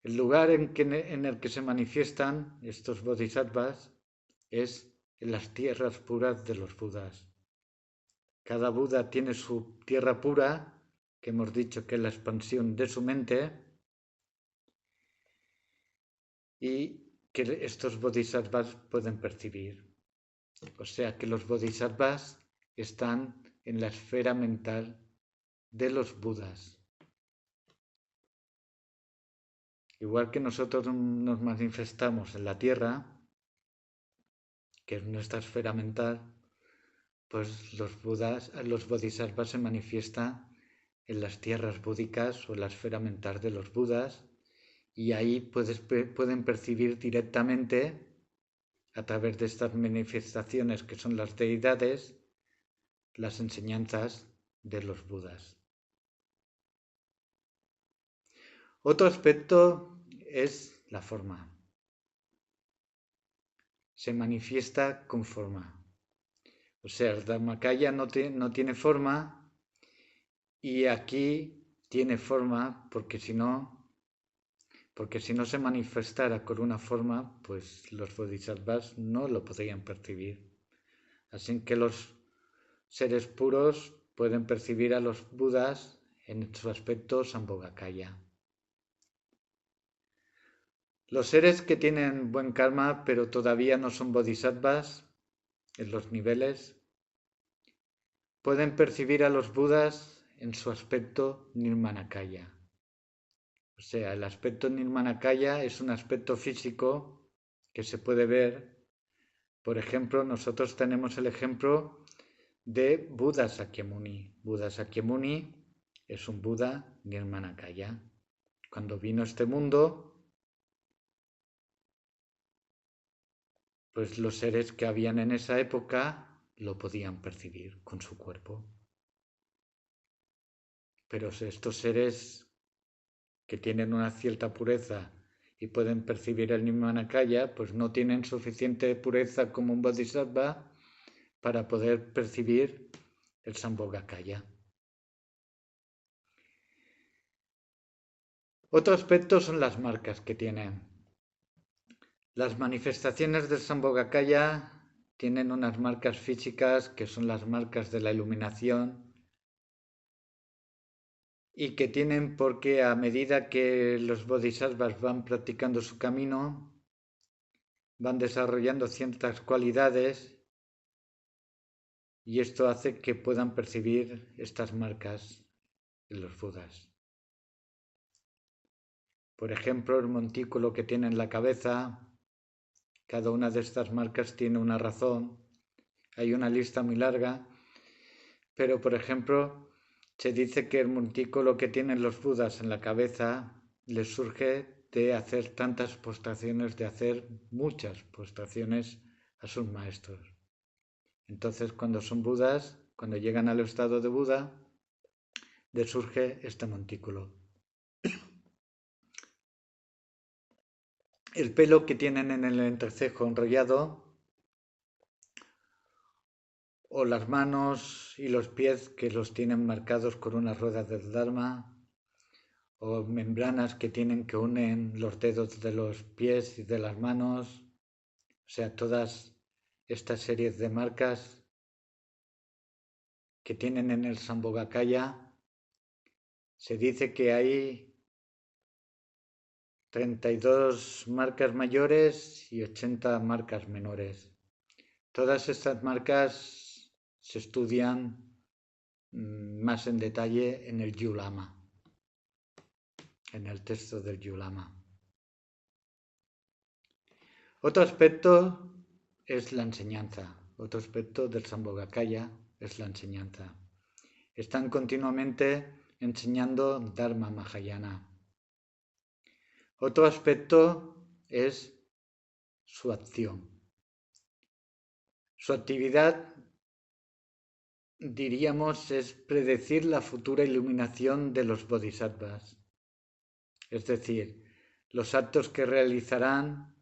El lugar en el que se manifiestan estos bodhisattvas es en las tierras puras de los Budas. Cada Buda tiene su tierra pura, que hemos dicho que es la expansión de su mente, y que estos bodhisattvas pueden percibir. O sea que los bodhisattvas están en la esfera mental de los Budas. Igual que nosotros nos manifestamos en la tierra, que es nuestra esfera mental, pues los bodhisattvas se manifiestan en las tierras búdicas o en la esfera mental de los Budas, y ahí pueden percibir directamente, a través de estas manifestaciones que son las deidades, las enseñanzas de los Budas. Otro aspecto es la forma. Se manifiesta con forma. O sea, el Dhammakaya no tiene forma, y aquí tiene forma porque si no se manifestara con una forma, pues los bodhisattvas no lo podrían percibir. Así que los seres puros pueden percibir a los Budas en su aspecto Sambhogakaya. Los seres que tienen buen karma pero todavía no son bodhisattvas en los niveles, pueden percibir a los Budas en su aspecto Nirmanakaya. O sea, el aspecto Nirmanakaya es un aspecto físico que se puede ver. Por ejemplo, nosotros tenemos el ejemplo de Buda Sakyamuni. Buda Sakyamuni es un Buda Nirmanakaya. Cuando vino a este mundo, pues los seres que habían en esa época lo podían percibir con su cuerpo. Pero estos seres que tienen una cierta pureza y pueden percibir el Nirmanakaya, pues no tienen suficiente pureza como un Bodhisattva para poder percibir el Sambhogakaya. Otro aspecto son las marcas que tienen. Las manifestaciones del Sambhogakaya tienen unas marcas físicas que son las marcas de la iluminación, y que tienen porque a medida que los bodhisattvas van practicando su camino, van desarrollando ciertas cualidades, y esto hace que puedan percibir estas marcas en los Budas. Por ejemplo, el montículo que tiene en la cabeza, cada una de estas marcas tiene una razón. Hay una lista muy larga, pero por ejemplo, se dice que el montículo que tienen los Budas en la cabeza les surge de hacer tantas postraciones, de hacer muchas postraciones a sus maestros. Entonces, cuando son Budas, cuando llegan al estado de Buda, surge este montículo. El pelo que tienen en el entrecejo enrollado, o las manos y los pies que los tienen marcados con una rueda del Dharma, o membranas que unen los dedos de los pies y de las manos, o sea, todas estas series de marcas que tienen en el Sambhogakaya. Se dice que hay 32 marcas mayores y 80 marcas menores. Todas estas marcas se estudian más en detalle en el Yulama, en el texto del Yulama. Otro aspecto es la enseñanza. Otro aspecto del Sambhogakaya es la enseñanza. Están continuamente enseñando Dharma Mahayana. Otro aspecto es su acción. Su actividad, diríamos, es predecir la futura iluminación de los bodhisattvas, es decir, los actos que realizarán,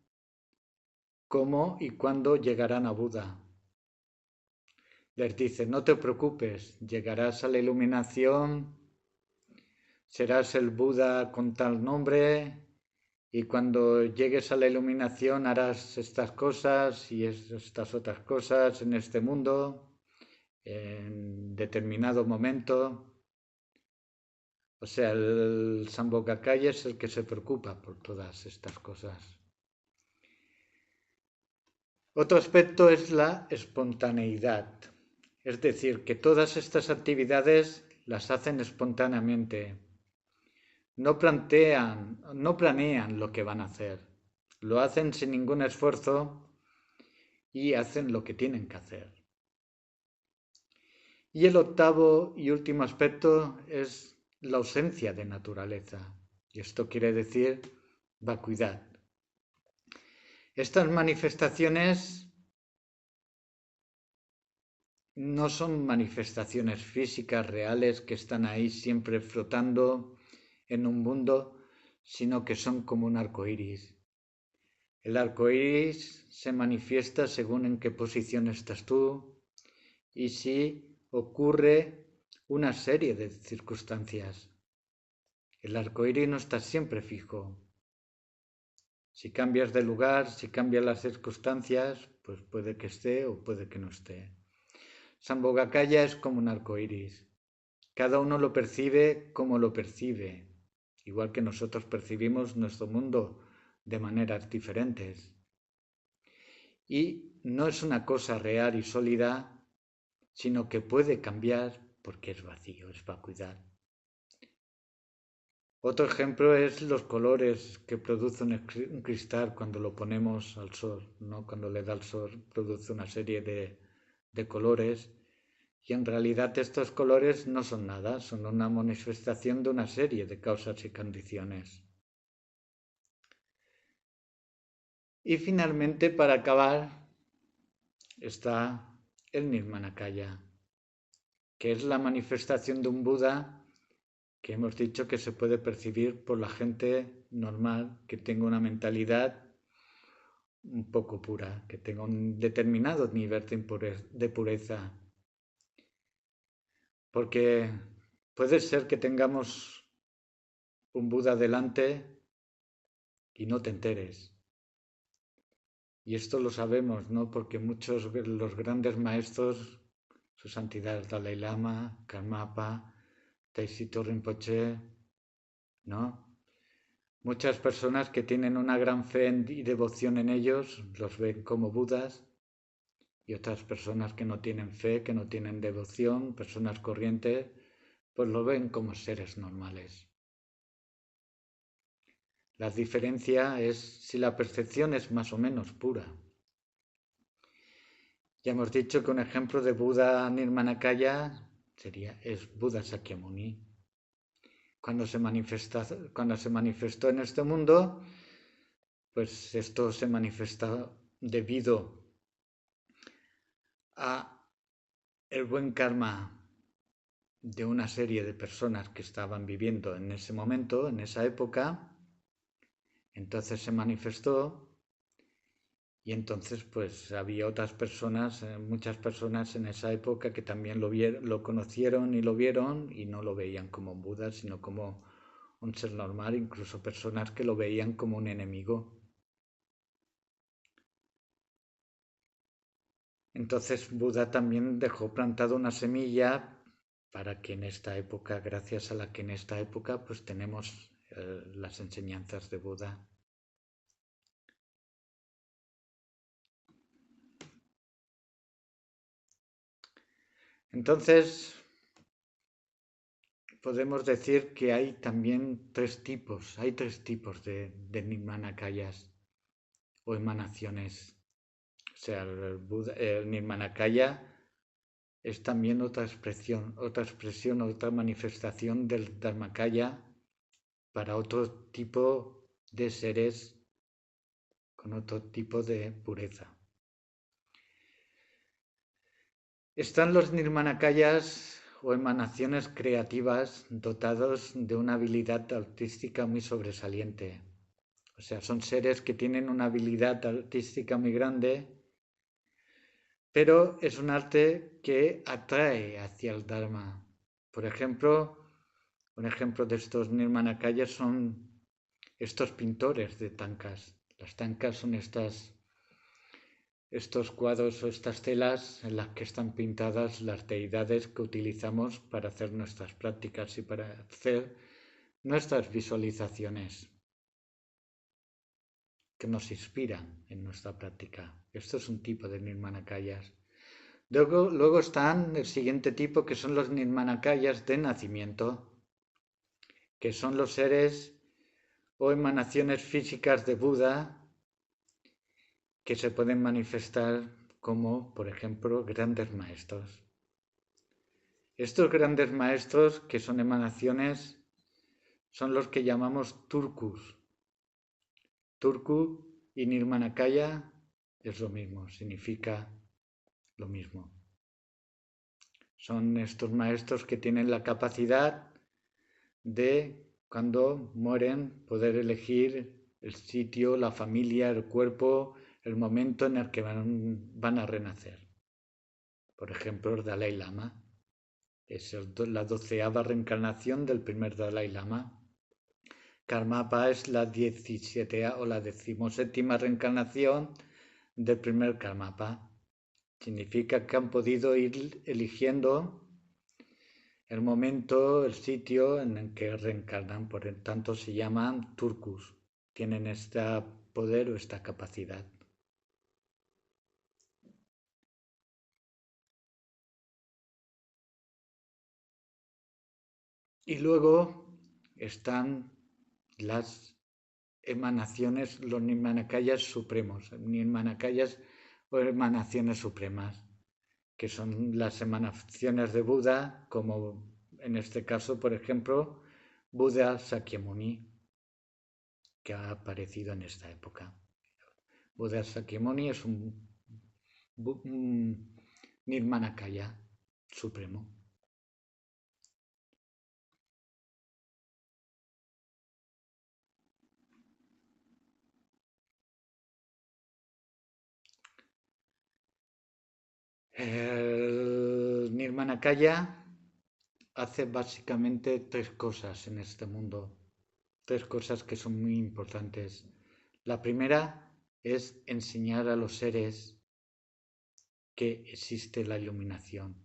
cómo y cuándo llegarán a Buda. Les dice, no te preocupes, llegarás a la iluminación, serás el Buda con tal nombre, y cuando llegues a la iluminación harás estas cosas y estas otras cosas en este mundo, en determinado momento. O sea, el Sambhogakaya es el que se preocupa por todas estas cosas. Otro aspecto es la espontaneidad. Es decir, que todas estas actividades las hacen espontáneamente. No planean lo que van a hacer. Lo hacen sin ningún esfuerzo y hacen lo que tienen que hacer. Y el octavo y último aspecto es la ausencia de naturaleza. Y esto quiere decir vacuidad. Estas manifestaciones no son manifestaciones físicas reales que están ahí siempre flotando en un mundo, sino que son como un arco iris. El arco iris se manifiesta según en qué posición estás tú y si ocurre una serie de circunstancias. El arco iris no está siempre fijo. Si cambias de lugar, si cambian las circunstancias, pues puede que esté o puede que no esté. Sambhogakaya es como un arco iris. Cada uno lo percibe como lo percibe, igual que nosotros percibimos nuestro mundo de maneras diferentes. Y no es una cosa real y sólida, sino que puede cambiar porque es vacío, es vacuidad. Otro ejemplo es los colores que produce un cristal cuando lo ponemos al sol, ¿no? Cuando le da el sol produce una serie de colores y en realidad estos colores no son nada, son una manifestación de una serie de causas y condiciones. Y finalmente, para acabar, está el Nirmanakaya, que es la manifestación de un Buda que hemos dicho que se puede percibir por la gente normal que tenga una mentalidad un poco pura, que tenga un determinado nivel de pureza. Porque puede ser que tengamos un Buda delante y no te enteres. Y esto lo sabemos, ¿no? Porque muchos de los grandes maestros, su santidad el Dalai Lama, Karmapa, Taisito Rinpoche, ¿no? Muchas personas que tienen una gran fe y devoción en ellos los ven como Budas y otras personas que no tienen fe, que no tienen devoción, personas corrientes, pues lo ven como seres normales. La diferencia es si la percepción es más o menos pura. Ya hemos dicho que un ejemplo de Buda Nirmanakaya es Buda Sakyamuni. Cuando se manifestó en este mundo, pues esto se manifiesta debido a el buen karma de una serie de personas que estaban viviendo en ese momento, en esa época. Entonces se manifestó y entonces pues había otras personas, muchas personas en esa época que también lo conocieron y lo vieron y no lo veían como un Buda, sino como un ser normal, incluso personas que lo veían como un enemigo. Entonces Buda también dejó plantada una semilla para que en esta época, gracias a la que en esta época pues tenemos las enseñanzas de Buda. Entonces podemos decir que hay también hay tres tipos de nirmanakayas o emanaciones. O sea, el nirmanakaya es también otra manifestación del dharmakaya para otro tipo de seres con otro tipo de pureza. Están los nirmanakayas o emanaciones creativas dotados de una habilidad artística muy sobresaliente. O sea, son seres que tienen una habilidad artística muy grande, pero es un arte que atrae hacia el Dharma. Por ejemplo, un ejemplo de estos nirmanakayas son estos pintores de tankas. Las tankas son estos cuadros o estas telas en las que están pintadas las deidades que utilizamos para hacer nuestras prácticas y para hacer nuestras visualizaciones que nos inspiran en nuestra práctica. Esto es un tipo de nirmanakayas. Luego están el siguiente tipo, que son los nirmanakayas de nacimiento, que son los seres o emanaciones físicas de Buda que se pueden manifestar como, por ejemplo, grandes maestros. Estos grandes maestros, que son emanaciones, son los que llamamos turkus. Turku y nirmanakaya es lo mismo, significa lo mismo. Son estos maestros que tienen la capacidad de, cuando mueren, poder elegir el sitio, la familia, el cuerpo, el momento en el que van a renacer. Por ejemplo, el Dalai Lama es la 12ª reencarnación del primer Dalai Lama. Karmapa es la 17ª o la 17ª reencarnación del primer Karmapa. Significa que han podido ir eligiendo el momento, el sitio en el que reencarnan, por el tanto se llaman turkus, tienen este poder o esta capacidad. Y luego están las emanaciones, los nirmanakayas supremos, nirmanakayas o emanaciones supremas, que son las emanaciones de Buda, como en este caso, por ejemplo, Buda Sakyamuni, que ha aparecido en esta época. Buda Sakyamuni es un nirmanakaya supremo. El nirmanakaya hace básicamente tres cosas en este mundo, tres cosas que son muy importantes. La primera es enseñar a los seres que existe la iluminación.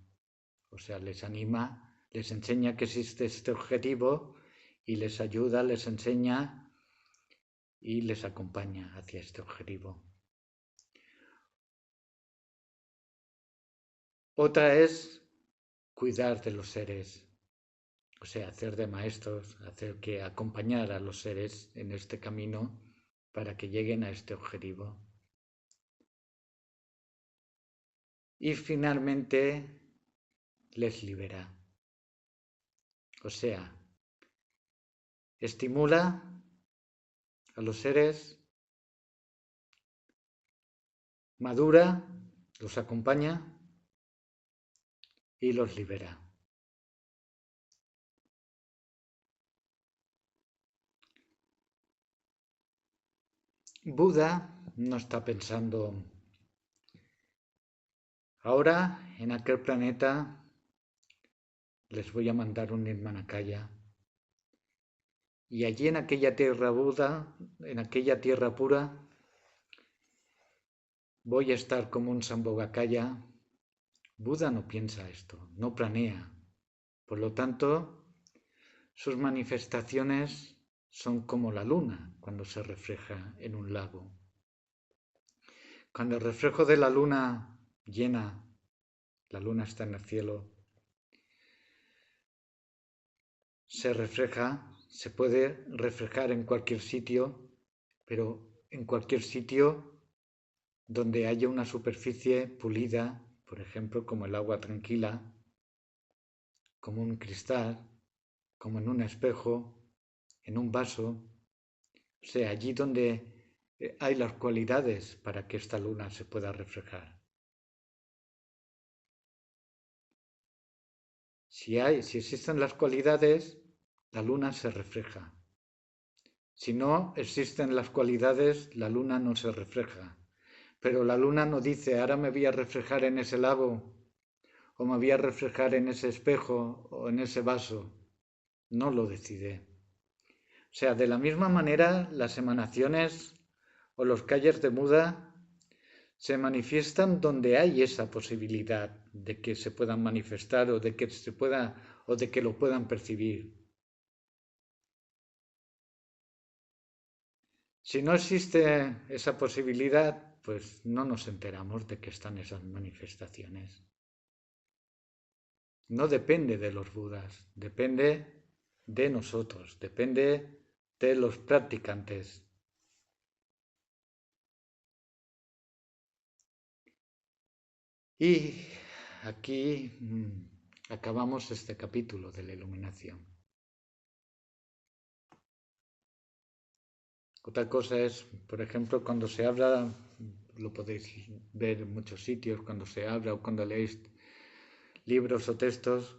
O sea, les anima, les enseña que existe este objetivo y les ayuda, les enseña y les acompaña hacia este objetivo. Otra es cuidar de los seres, o sea, hacer de maestros, hacer que acompañar a los seres en este camino para que lleguen a este objetivo. Y finalmente les libera. O sea, estimula a los seres, madura, los acompaña y los libera. Buda no está pensando ahora en aquel planeta les voy a mandar un Nirmanakaya y allí en aquella tierra Buda, en aquella tierra pura, voy a estar como un Sambhogakaya. Buda no piensa esto, no planea. Por lo tanto, sus manifestaciones son como la luna cuando se refleja en un lago. Cuando el reflejo de la luna llena, la luna está en el cielo, se refleja, se puede reflejar en cualquier sitio, pero en cualquier sitio donde haya una superficie pulida, por ejemplo, como el agua tranquila, como un cristal, como en un espejo, en un vaso, o sea, allí donde hay las cualidades para que esta luna se pueda reflejar. Si existen las cualidades, la luna se refleja. Si no existen las cualidades, la luna no se refleja. Pero la luna no dice, ahora me voy a reflejar en ese lago, o me voy a reflejar en ese espejo, o en ese vaso. No lo decide. O sea, de la misma manera, las emanaciones o los calles de Buda se manifiestan donde hay esa posibilidad de que se puedan manifestar o de que se pueda o de que lo puedan percibir. Si no existe esa posibilidad, pues no nos enteramos de que están esas manifestaciones. No depende de los Budas, depende de nosotros, depende de los practicantes. Y aquí acabamos este capítulo de la iluminación. Otra cosa es, por ejemplo, cuando se habla, lo podéis ver en muchos sitios, cuando se habla o cuando leéis libros o textos,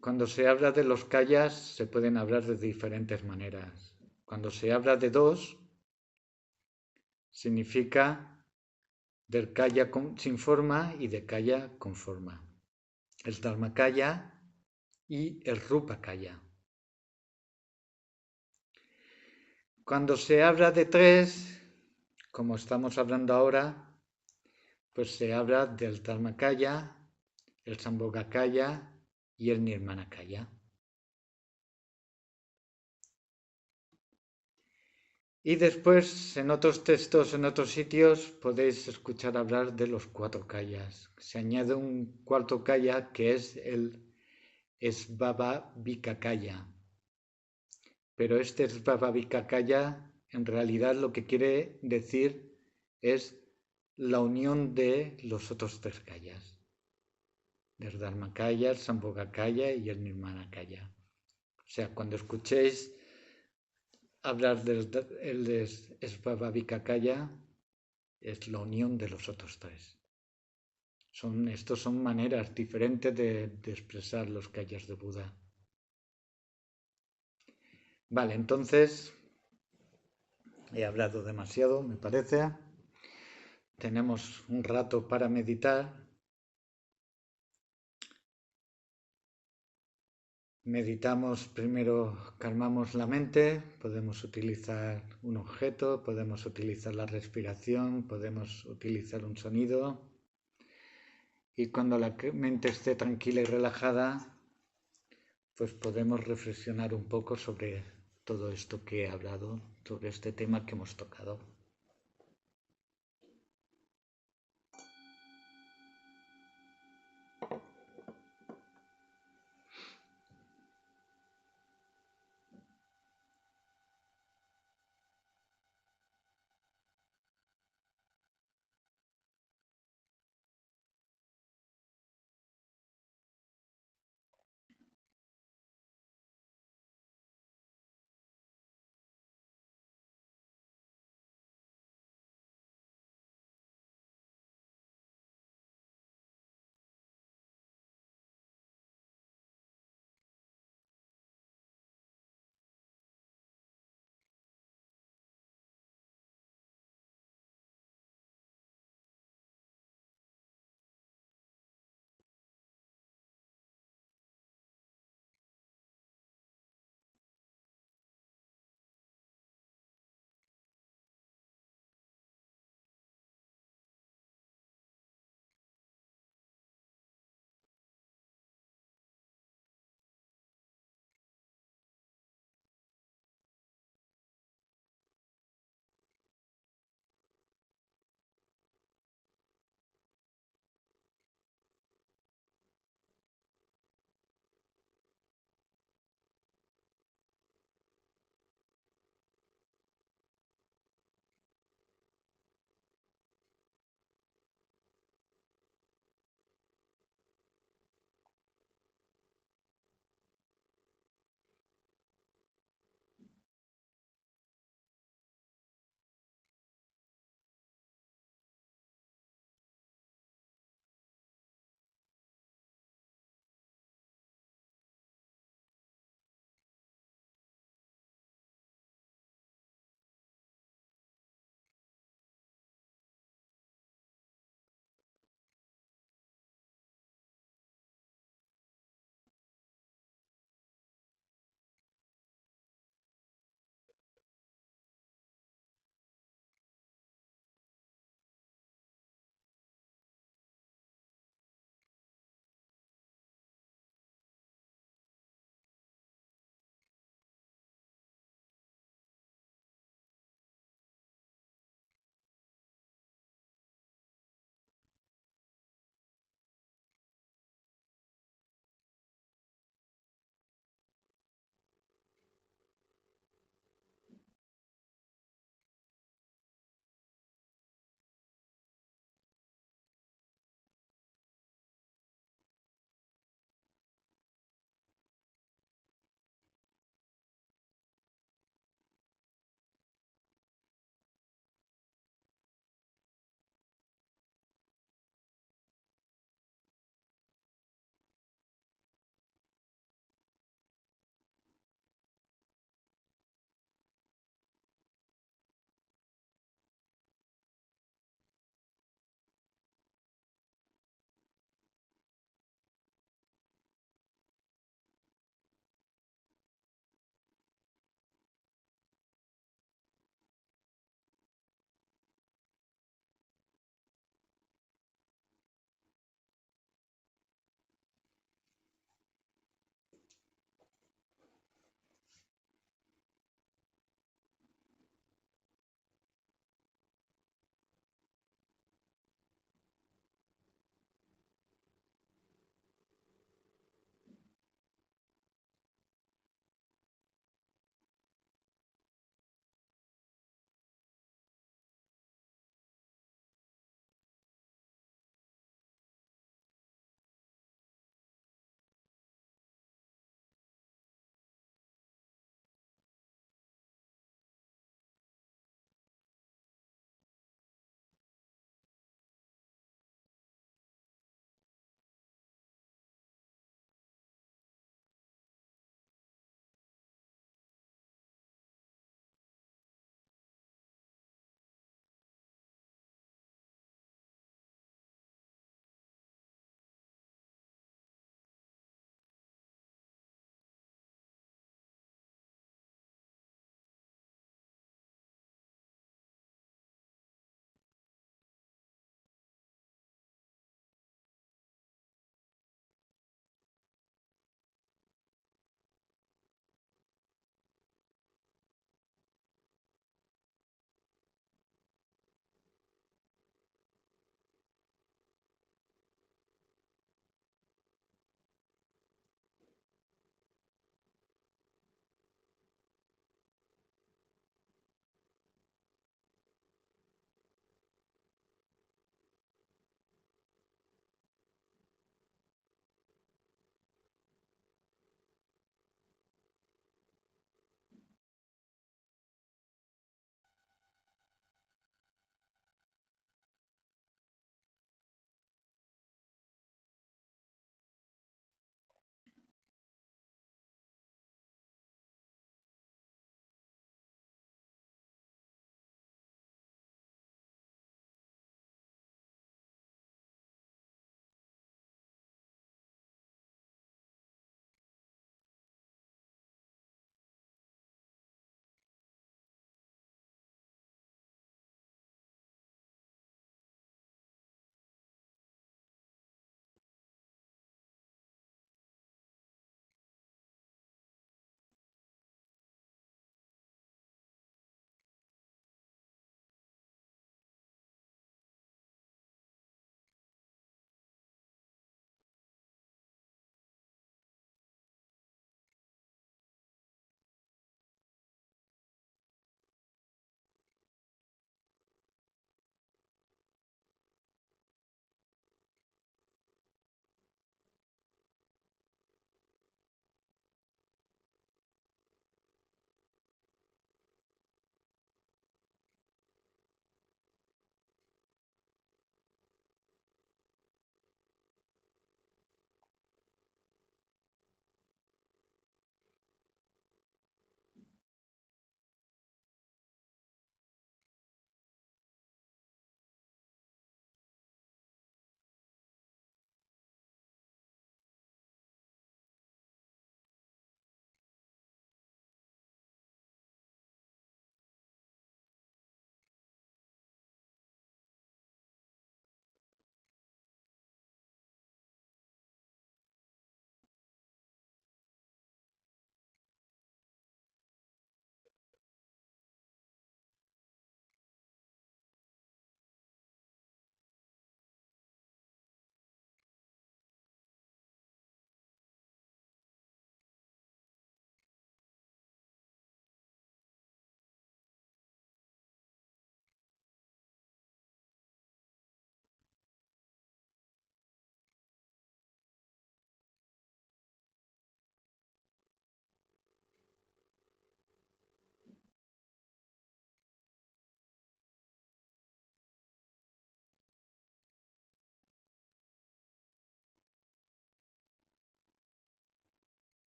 cuando se habla de los kayas se pueden hablar de diferentes maneras. Cuando se habla de dos, significa del kaya sin forma y de kaya con forma. El dharmakaya y el rupakaya. Cuando se habla de tres, como estamos hablando ahora, pues se habla del dharmakaya, el sambhogakaya y el nirmanakaya. Y después, en otros textos, en otros sitios, podéis escuchar hablar de los cuatro kayas. Se añade un cuarto kaya que es el Svabhavikakaya. Pero este Svabhavikakaya en realidad lo que quiere decir es la unión de los otros tres kayas. Del Dharmakaya, el Sambhogakaya y el Nirmanakaya. O sea, cuando escuchéis hablar del Svabhavikakaya, es la unión de los otros tres. Estos son maneras diferentes de expresar los kayas de Buda. Vale, entonces he hablado demasiado, me parece. Tenemos un rato para meditar. Meditamos primero, calmamos la mente, podemos utilizar un objeto, podemos utilizar la respiración, podemos utilizar un sonido. Y cuando la mente esté tranquila y relajada, pues podemos reflexionar un poco sobre todo esto que he hablado, sobre este tema que hemos tocado.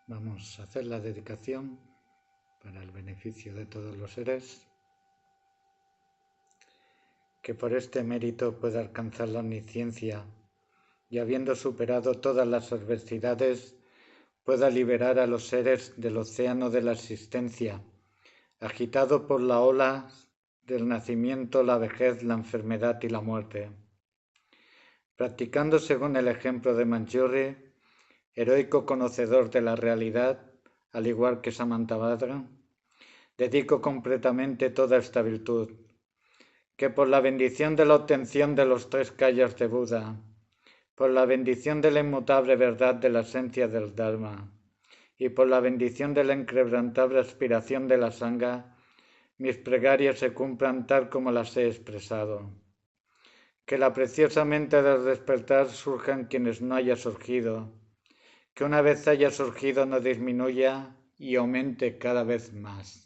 Vamos a hacer la dedicación para el beneficio de todos los seres, que por este mérito pueda alcanzar la omnisciencia y, habiendo superado todas las adversidades, pueda liberar a los seres del océano de la existencia, agitado por la ola del nacimiento, la vejez, la enfermedad y la muerte. Practicando según el ejemplo de Manjari, heroico conocedor de la realidad, al igual que Samantabhadra, dedico completamente toda esta virtud, que por la bendición de la obtención de los 3 kayas de Buda, por la bendición de la inmutable verdad de la esencia del Dharma, y por la bendición de la inquebrantable aspiración de la Sangha, mis plegarias se cumplan tal como las he expresado. Que la preciosa mente del despertar surja en quienes no haya surgido, que una vez haya surgido no disminuya y aumente cada vez más.